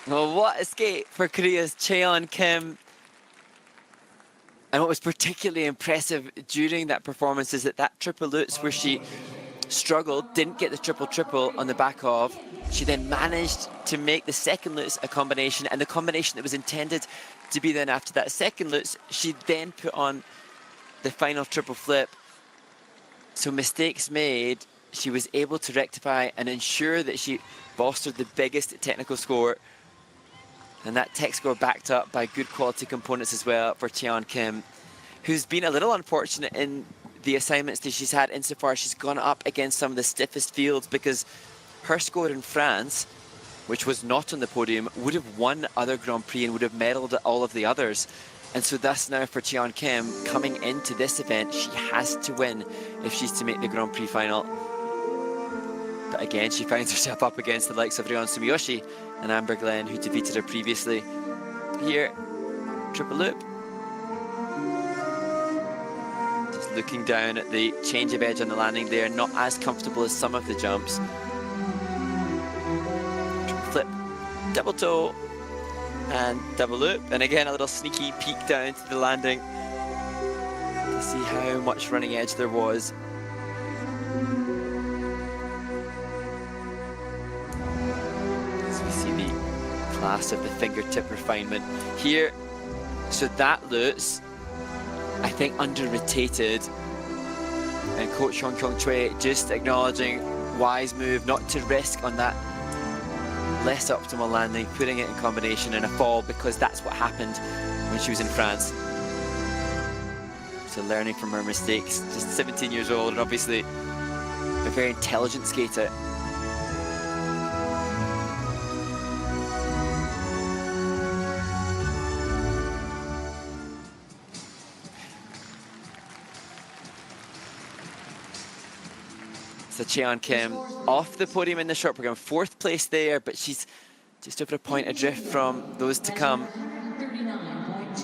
Well, what a skate for Korea's Chaeyeon Kim. And what was particularly impressive during that performance is that that triple lutz where she struggled, didn't get the triple-triple on the back of, she then managed to make the second lutz a combination, and the combination that was intended to be then after that second lutz, she then put on the final triple flip. So mistakes made, she was able to rectify and ensure that she bolstered the biggest technical score. And that tech score backed up by good quality components as well for Chaeyeon Kim, who's been a little unfortunate in the assignments that she's had insofar as she's gone up against some of the stiffest fields, because her score in France, which was not on the podium, would have won other Grand Prix and would have medalled at all of the others. And so thus now for Chaeyeon Kim, coming into this event, she has to win if she's to make the Grand Prix final. But again, she finds herself up against the likes of Rion Sumiyoshi and Amber Glenn, who defeated her previously. Here, triple loop. Just looking down at the change of edge on the landing there, not as comfortable as some of the jumps. Triple flip, double toe, and double loop. And again, a little sneaky peek down to the landing to see how much running edge there was. Class of the fingertip refinement here. So that lutz, I think, under-rotated, and coach Hong Kyung-choi just acknowledging wise move not to risk on that less optimal landing, putting it in combination in a fall, because that's what happened when she was in France. So learning from her mistakes, just 17 years old and obviously a very intelligent skater. So Chaeyeon Kim off the podium in the short program, 4th place there, but she's just over a point adrift from those to come. And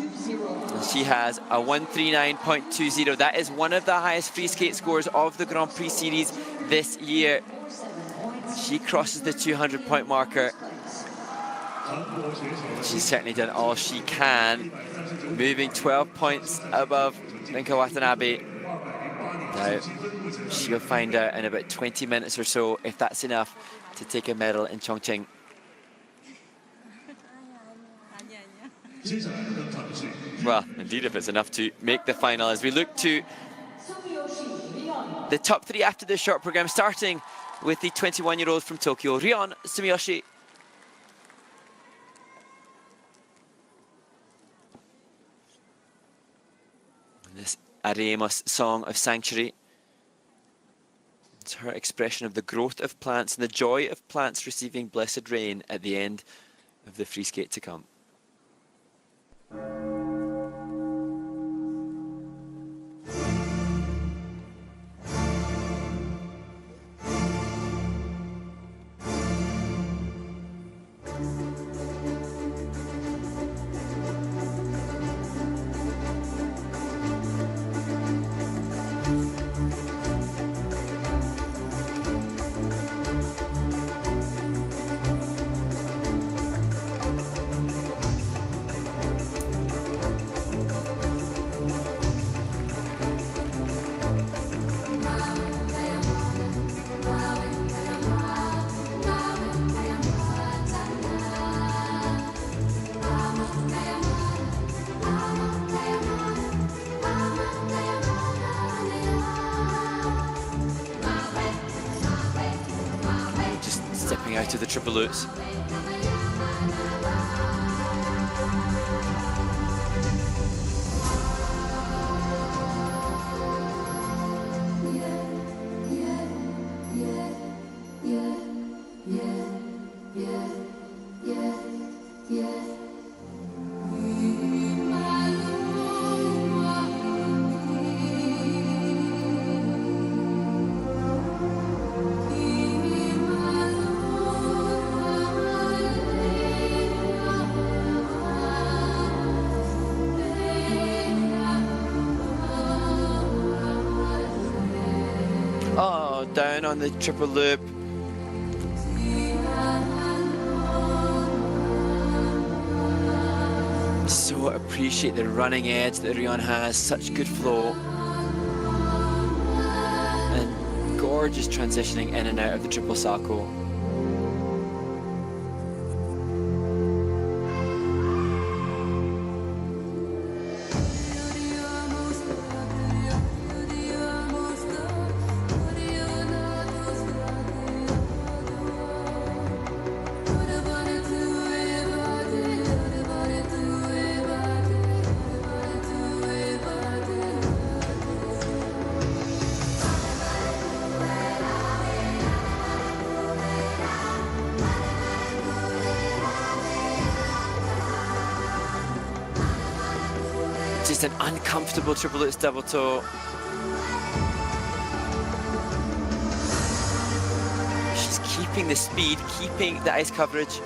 she has a 139.20. That is one of the highest free skate scores of the Grand Prix series this year. She crosses the 200-point marker. She's certainly done all she can, moving 12 points above Rinka Watanabe. Now, she'll find out in about 20 minutes or so if that's enough to take a medal in Chongqing. Well, indeed, if it's enough to make the final. As we look to The top three after this short program, starting with the 21-year-old from Tokyo, Rion Sumiyoshi. This Aremos song of Sanctuary. It's her expression of the growth of plants and the joy of plants receiving blessed rain at the end of the free skate to come. Out of the triple lutz. Down on the triple loop. So appreciate the running edge that Rion has, such good flow. And gorgeous transitioning in and out of the triple salto. Just an uncomfortable triple lutz double toe. She's keeping the speed, keeping the ice coverage.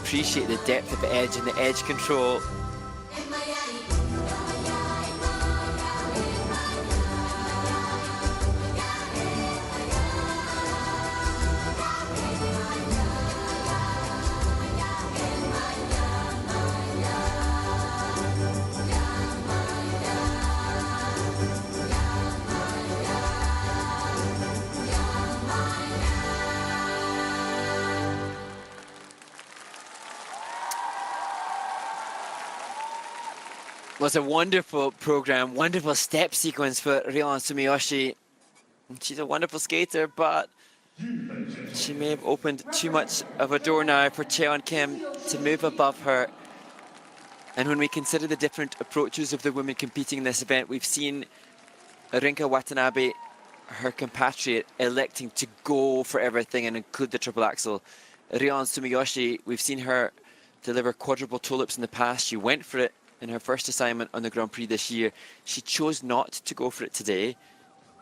Appreciate the depth of the edge and the edge control. Was a wonderful program, wonderful step sequence for Rion Sumiyoshi. She's a wonderful skater, but she may have opened too much of a door now for Chaeyeon Kim to move above her. And when we consider the different approaches of the women competing in this event, we've seen Rinka Watanabe, her compatriot, electing to go for everything and include the triple axel. Rion Sumiyoshi, we've seen her deliver quadruple tulips in the past. She went for it in her first assignment on the Grand Prix this year. She chose not to go for it today,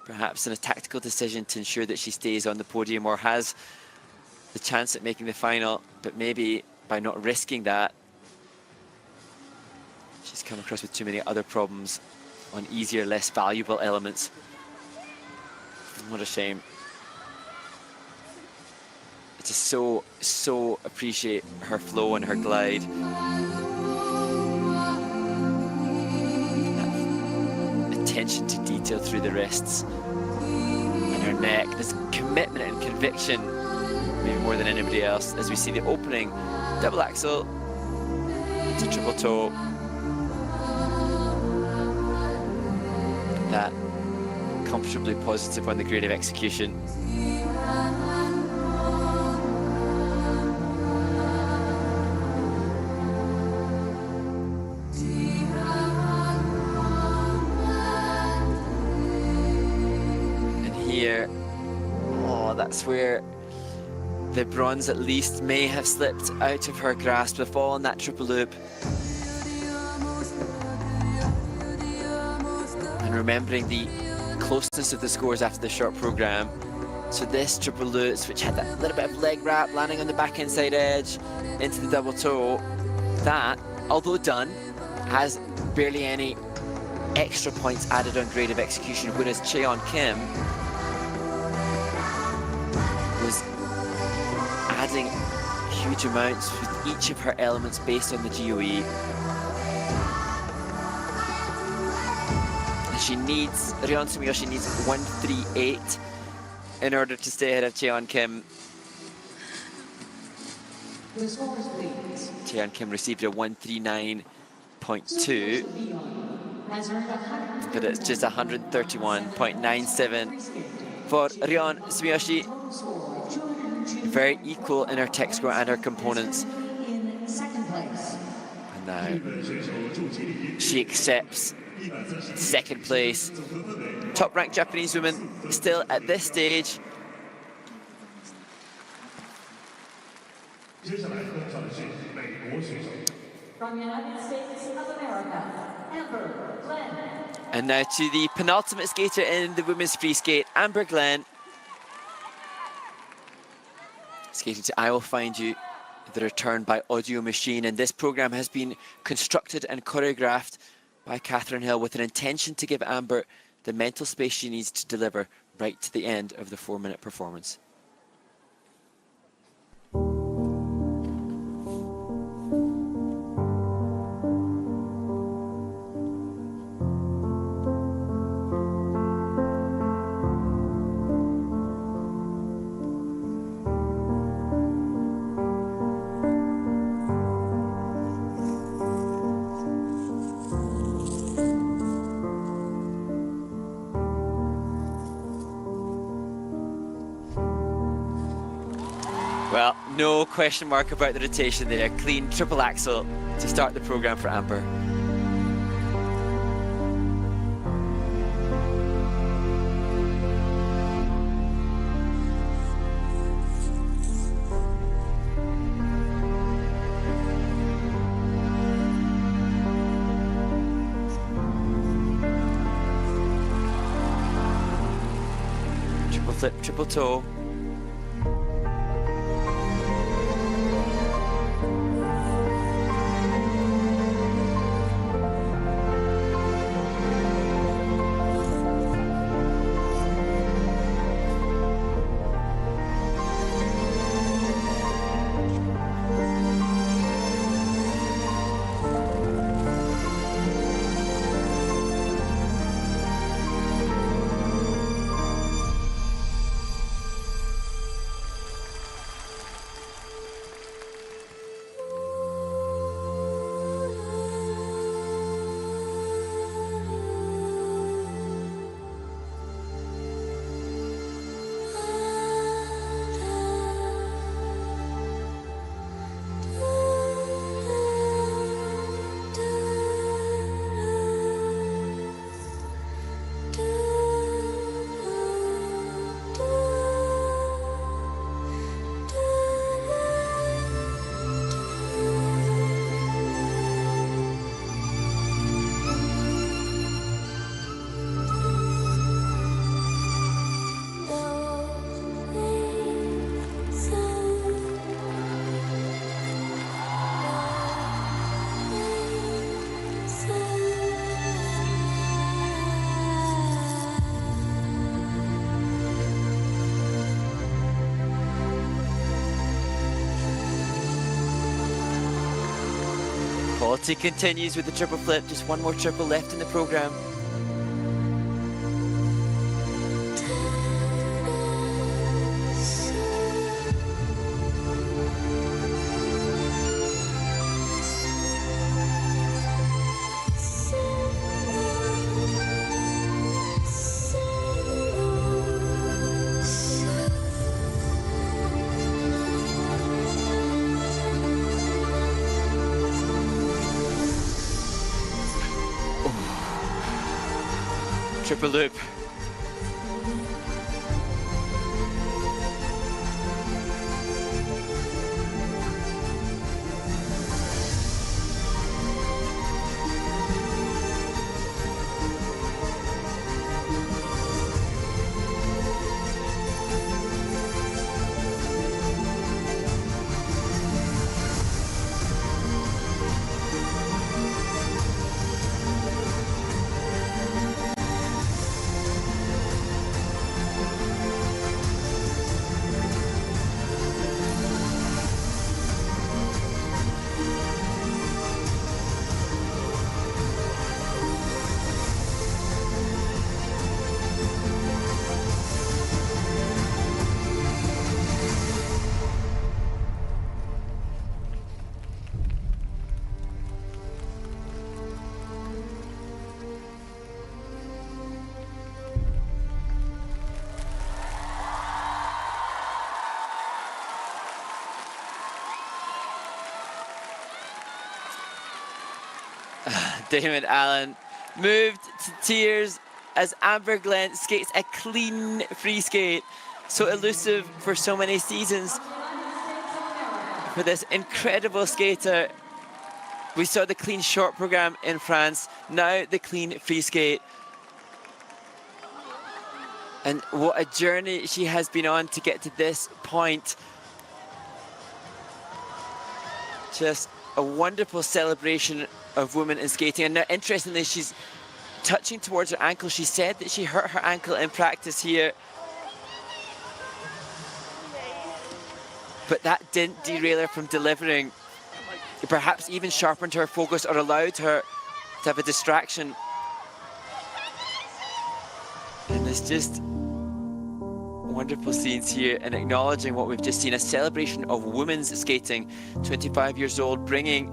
perhaps in a tactical decision to ensure that she stays on the podium or has the chance at making the final, but maybe by not risking that, she's come across with too many other problems on easier, less valuable elements. What a shame. I just so appreciate her flow and her glide. That attention to detail through the wrists and her neck. This commitment and conviction, maybe more than anybody else, as we see the opening double axel to triple toe. That comfortably positive on the grade of execution. And here, oh, that's where the bronze at least may have slipped out of her grasp. The fall on that triple loop. And remembering the closeness of the scores after the short program. So this triple lutz, which had that little bit of leg wrap landing on the back inside edge into the double toe, that, although done, has barely any extra points added on grade of execution, whereas Chaeyeon Kim was adding huge amounts with each of her elements based on the GOE. She needs, Rion Sumiyoshi needs 138 in order to stay ahead of Chaeyeon Kim. Chaeyeon Kim received a 139.2, but it's just 131.97 for Rion Sumiyoshi. Very equal in her tech score and her components. And now she accepts second place. Top-ranked Japanese woman still at this stage. From United States of America, Amber Glenn. And now to the penultimate skater in the women's free skate, Amber Glenn. Skating to I Will Find You, the return by Audio Machine. And this program has been constructed and choreographed by Catherine Hill with an intention to give Amber the mental space she needs to deliver right to the end of the 4-minute performance. Well, no question mark about the rotation there. Clean triple axel to start the program for Amber. Triple flip, triple toe. Quality continues with the triple flip. Just one more triple left in the program. Triple loop. Damon Allen moved to tears as Amber Glenn skates a clean free skate. So elusive for so many seasons for this incredible skater. We saw the clean short program in France, now the clean free skate. And what a journey she has been on to get to this point. Just a wonderful celebration of women in skating. And now, interestingly, she's touching towards her ankle. She said that she hurt her ankle in practice here. But that didn't derail her from delivering. Perhaps even sharpened her focus or allowed her to have a distraction. And it's just wonderful scenes here and acknowledging what we've just seen, a celebration of women's skating. 25 years old, bringing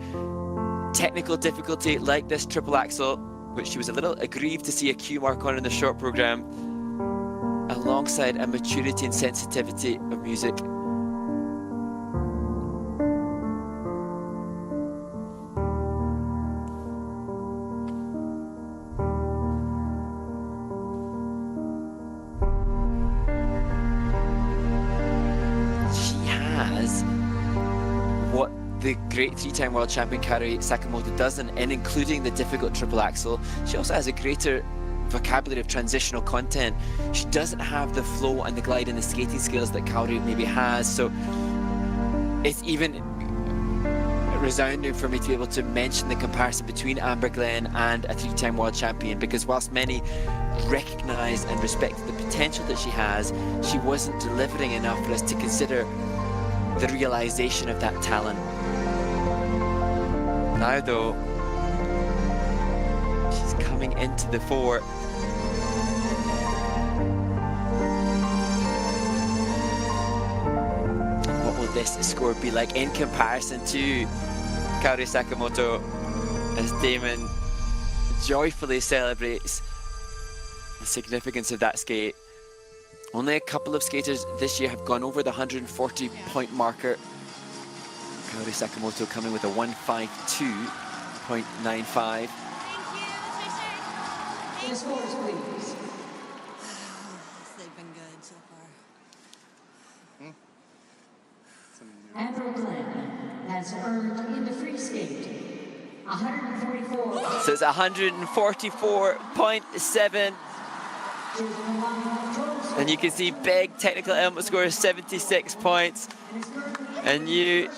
technical difficulty like this triple axel, which she was a little aggrieved to see a Q mark on in the short program, alongside a maturity and sensitivity of music. The great three-time world champion Kaori Sakamoto doesn't, and including the difficult triple axel. She also has a greater vocabulary of transitional content. She doesn't have the flow and the glide and the skating skills that Kaori maybe has, so it's even resounding for me to be able to mention the comparison between Amber Glenn and a three-time world champion, because whilst many recognise and respect the potential that she has, she wasn't delivering enough for us to consider the realization of that talent. Now though, she's coming into the fore. What will this score be like in comparison to Kaori Sakamoto, as Damon joyfully celebrates the significance of that skate? Only a couple of skaters this year have gone over the 140-point marker. Kaori Sakamoto coming with a 152.95. The scores, please. They've been good so far. Amber Glenn has earned in the free skate 144. So it's 144.7. And you can see big technical element score is 76 points. And you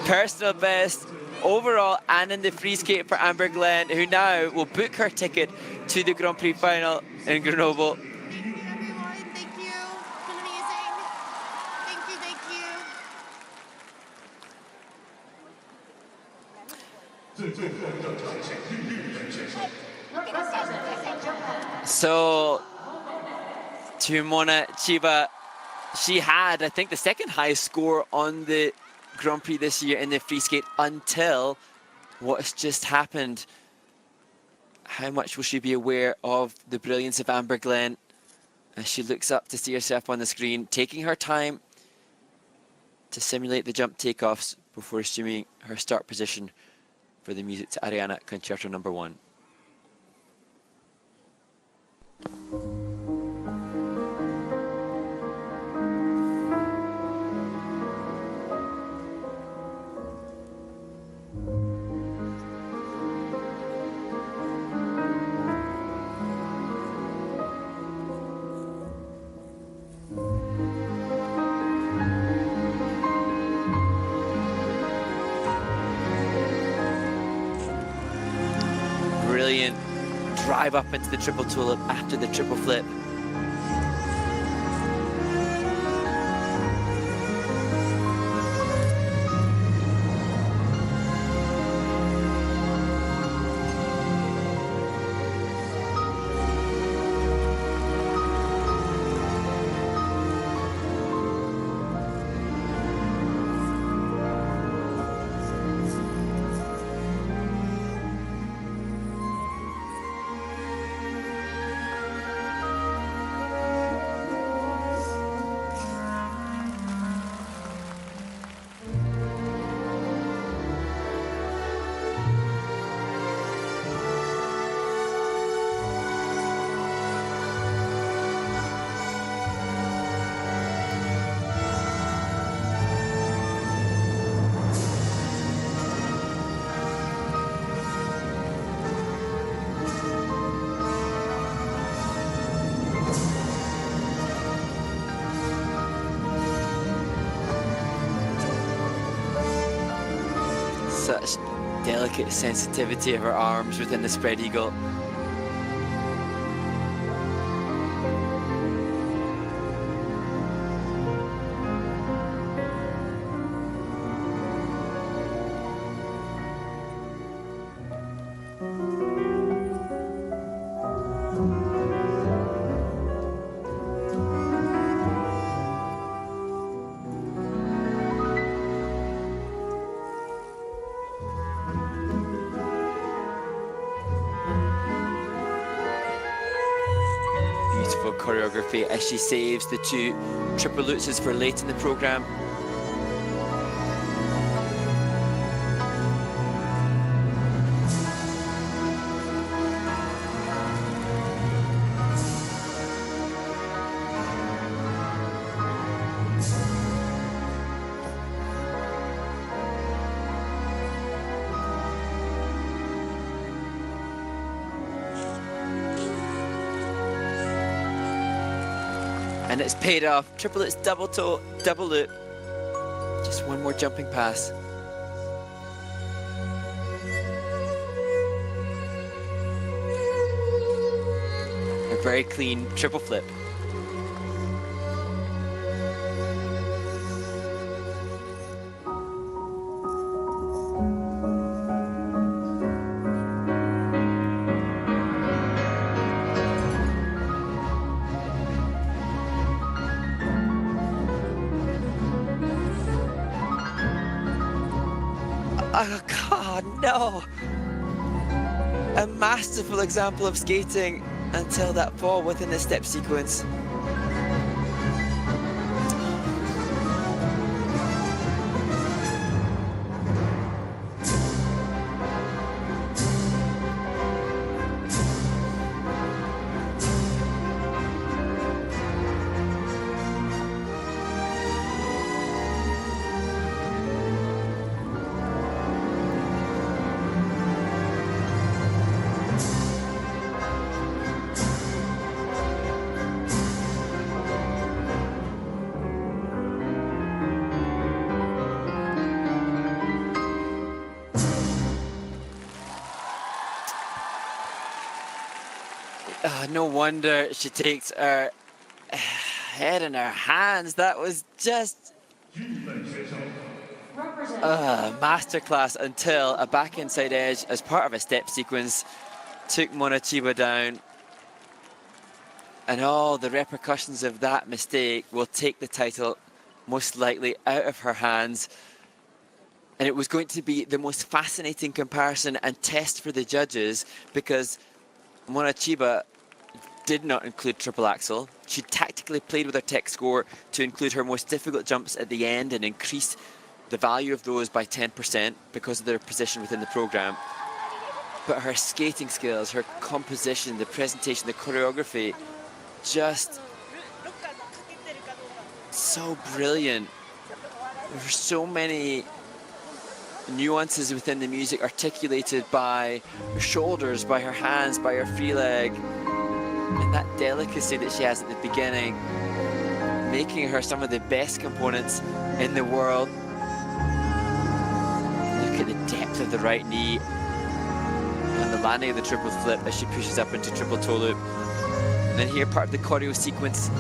personal best overall and in the free skate for Amber Glenn, who now will book her ticket to the Grand Prix final in Grenoble. Thank you, everyone. Thank you. It's been amazing. Thank you, thank you. So, to Mone Chiba, she had, I think, the second highest score on the Grand Prix this year in the free skate until what has just happened. How much will she be aware of the brilliance of Amber Glenn as she looks up to see herself on the screen, taking her time to simulate the jump takeoffs before assuming her start position for the music to Ariana Concerto No. 1. Brilliant drive up into the triple tulip after the triple flip. Such delicate sensitivity of her arms within the spread eagle. Beautiful choreography as she saves the two triple lutzes for late in the program. And it's paid off. Triple lutz, double toe, double loop. Just one more jumping pass. A very clean triple flip. Oh God, no! A masterful example of skating until that fall within the step sequence. No wonder she takes her head in her hands. That was just Masterclass until a back inside edge as part of a step sequence took Mone Chiba down. And all the repercussions of that mistake will take the title most likely out of her hands. And it was going to be the most fascinating comparison and test for the judges, because Mone Chiba did not include triple axel. She tactically played with her tech score to include her most difficult jumps at the end and increase the value of those by 10% because of their position within the program. But her skating skills, her composition, the presentation, the choreography, just so brilliant. There are so many nuances within the music articulated by her shoulders, by her hands, by her free leg, and that delicacy that she has at the beginning, making her some of the best components in the world. Look at the depth of the right knee and the landing of the triple flip as she pushes up into triple toe loop. And then here, part of the choreo sequence,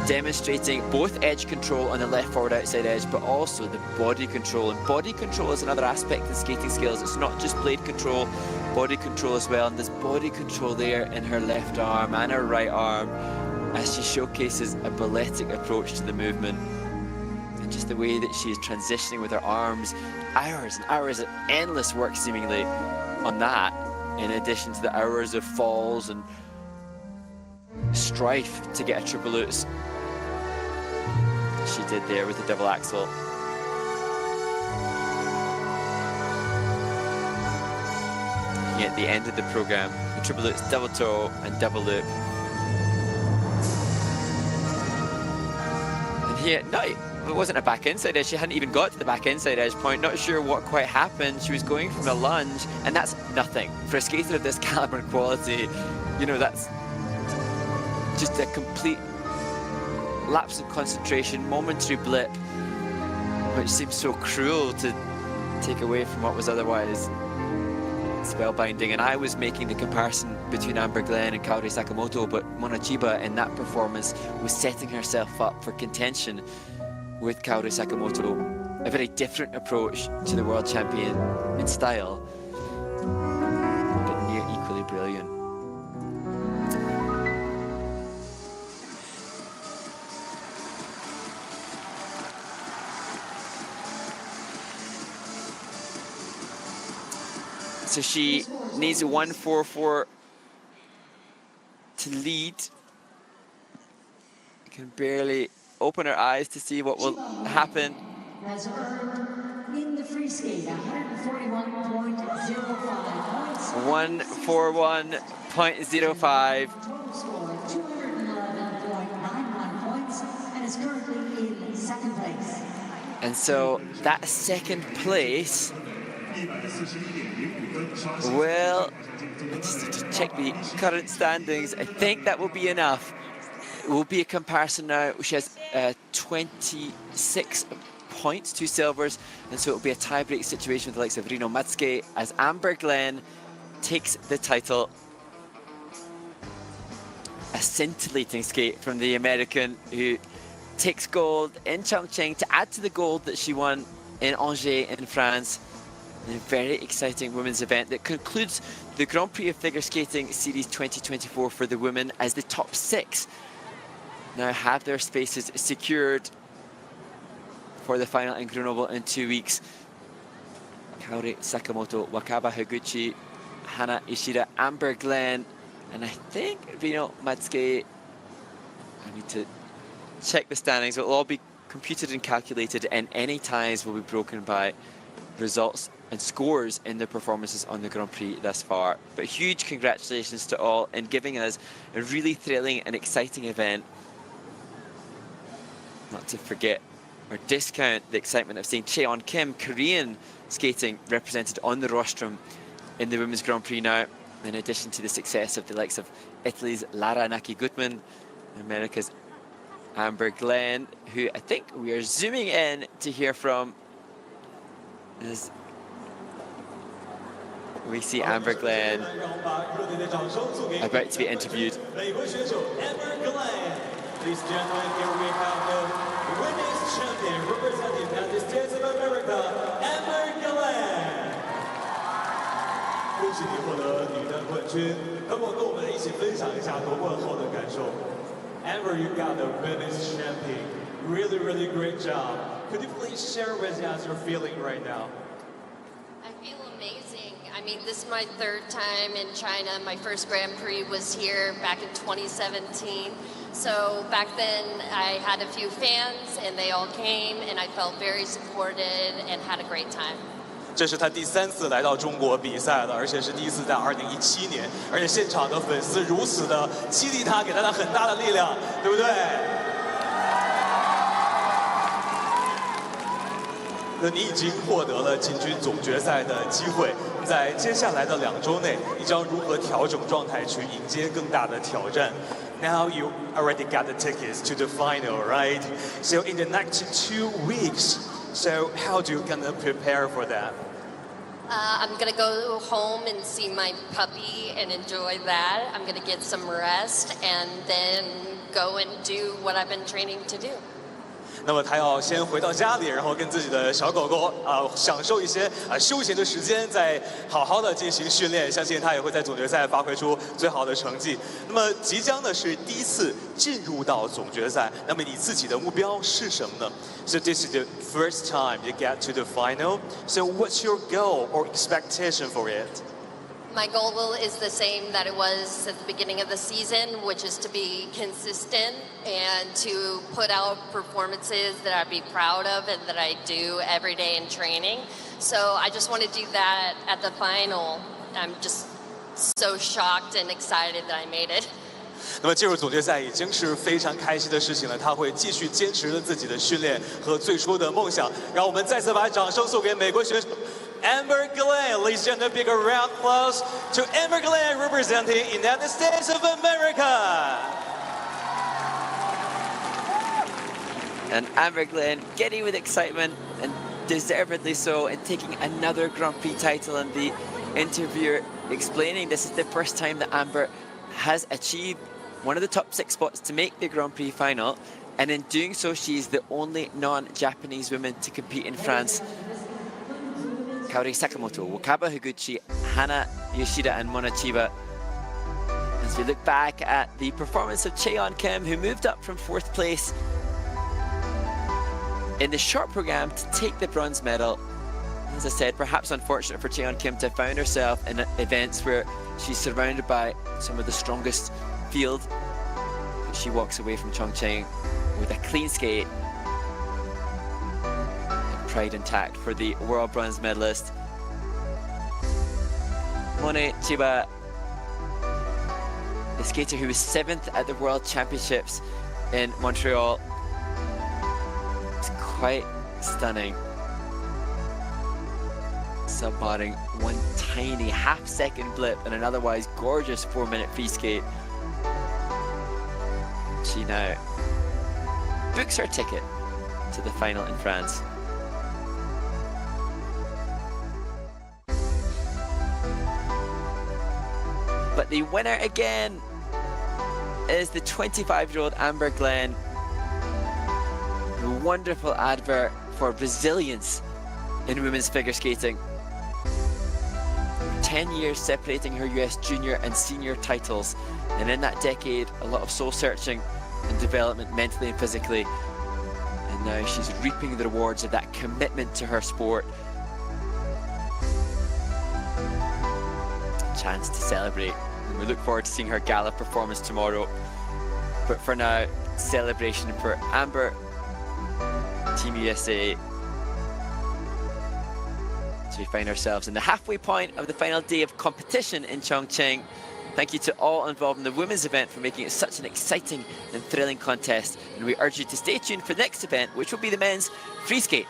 demonstrating both edge control on the left forward outside edge, but also the body control. And body control is another aspect of skating skills. It's not just blade control, body control as well. And there's body control there in her left arm and her right arm as she showcases a balletic approach to the movement. And just the way that she is transitioning with her arms, hours and hours of endless work seemingly on that, in addition to the hours of falls and strife to get a triple lutz. She did there with the double axel. At the end of the program, the triple lutz, double toe and double loop. And here, no, it wasn't a back inside edge. She hadn't even got to the back inside edge point. Not sure what quite happened. She was going from a lunge, and that's nothing. For a skater of this caliber and quality, you know, that's just a complete lapse of concentration, momentary blip, which seems so cruel to take away from what was otherwise spellbinding. And I was making the comparison between Amber Glenn and Kaori Sakamoto, but Mone Chiba in that performance was setting herself up for contention with Kaori Sakamoto. A very different approach to the world champion in style, but near equally brilliant. So she needs a 1-4-4 to lead. Can barely open her eyes to see what will happen. Has earned in the free skate 141.05 points. 141.05. Total score 211.91 points, and is currently in second place. And so that second place will, just to check the current standings, I think that will be enough. It will be a comparison now. She has 26 points, 2 silvers, and so it will be a tie-break situation with the likes of Rino Matsuke as Amber Glenn takes the title. A scintillating skate from the American, who takes gold in Chongqing to add to the gold that she won in Angers in France. A very exciting women's event that concludes the Grand Prix of Figure Skating Series 2024 for the women, as the top 6 now have their spaces secured for the final in Grenoble in 2 weeks. Kaori Sakamoto, Wakaba Higuchi, Hana Ishida, Amber Glenn, and I think Rino Matsuke. I need to check the standings. It will all be computed and calculated, and any ties will be broken by results and scores in the performances on the Grand Prix thus far. But huge congratulations to all in giving us a really thrilling and exciting event. Not to forget or discount the excitement of seeing Chaeyeon Kim, Korean skating, represented on the rostrum in the Women's Grand Prix now, in addition to the success of the likes of Italy's Lara Naki-Gutman, America's Amber Glenn, who I think we are zooming in to hear from as we see Amber Glenn about to be interviewed. Ladies and gentlemen, here we have the women's champion representing the United States of America, 恭喜你获得女单冠军。那么跟我们一起分享一下夺冠后的感受。Amber, you got the women's champion. Really, really great job. Could you please share with us your feeling right now? I feel amazing. I mean, this is my third time in China. My first Grand Prix was here back in 2017. So back then I had a few fans and they all came and I felt very supported and had a great time. 这是他第3次来到中国比赛了，而且是第一次在2017年，而且现场的粉丝如此的激励他，给他很大的力量，对不对？那你已经获得了进军总决赛的机会，在接下来的2周内，你将如何调整状态去迎接更大的挑战？ Now you already got the tickets to the final, right? So in the next 2 weeks, so how do you gonna prepare for that? I'm gonna go home and see my puppy and enjoy that. I'm gonna get some rest and then go and do what I've been training to do. 那么他要先回到家里，然后跟自己的小狗狗享受一些休闲的时间，再好好的进行训练。相信他也会在总决赛发挥出最好的成绩。那么即将的是第1次进入到总决赛，那么你自己的目标是什么呢 ？So this is the first time you get to the final. So what's your goal or expectation for it? My goal is the same that it was at the beginning of the season, which is to be consistent and to put out performances that I'd be proud of and that I do every day in training. So I just want to do that at the final. I'm just so shocked and excited that I made it. 那么进入总决赛已经是非常开心的事情了，他会继续坚持着自己的训练和最初的梦想。让我们再次把掌声送给美国选手 Amber Glenn. Ladies and gentlemen, big round of applause to Amber Glenn representing United States of America. And Amber Glenn giddy with excitement, and deservedly so, in taking another Grand Prix title. And the interviewer explaining this is the first time that Amber has achieved one of the top 6 spots to make the Grand Prix final, and in doing so she's the only non-Japanese woman to compete in France. Kaori Sakamoto, Wakaba Higuchi, Hana Yoshida and Mone Chiba. As we look back at the performance of Chaeyeon Kim, who moved up from 4th place in the short program to take the bronze medal. As I said, perhaps unfortunate for Chaeyeon Kim to have found herself in events where she's surrounded by some of the strongest field. But she walks away from Chongqing with a clean skate and pride intact for the world bronze medalist. Mone Chiba, the skater who was 7th at the World Championships in Montreal. It's quite stunning. Subbarring one tiny half-second blip and an otherwise gorgeous 4-minute free skate. She now books her ticket to the final in France. But the winner again is the 25-year-old Amber Glenn. A wonderful advert for resilience in women's figure skating. 10 years separating her US junior and senior titles, and in that decade a lot of soul searching and development mentally and physically, and now she's reaping the rewards of that commitment to her sport. Chance to celebrate, and we look forward to seeing her gala performance tomorrow. But for now, celebration for Amber, Team USA. We find ourselves in the halfway point of the final day of competition in Chongqing. Thank you to all involved in the women's event for making it such an exciting and thrilling contest, and we urge you to stay tuned for the next event, which will be the men's free skate.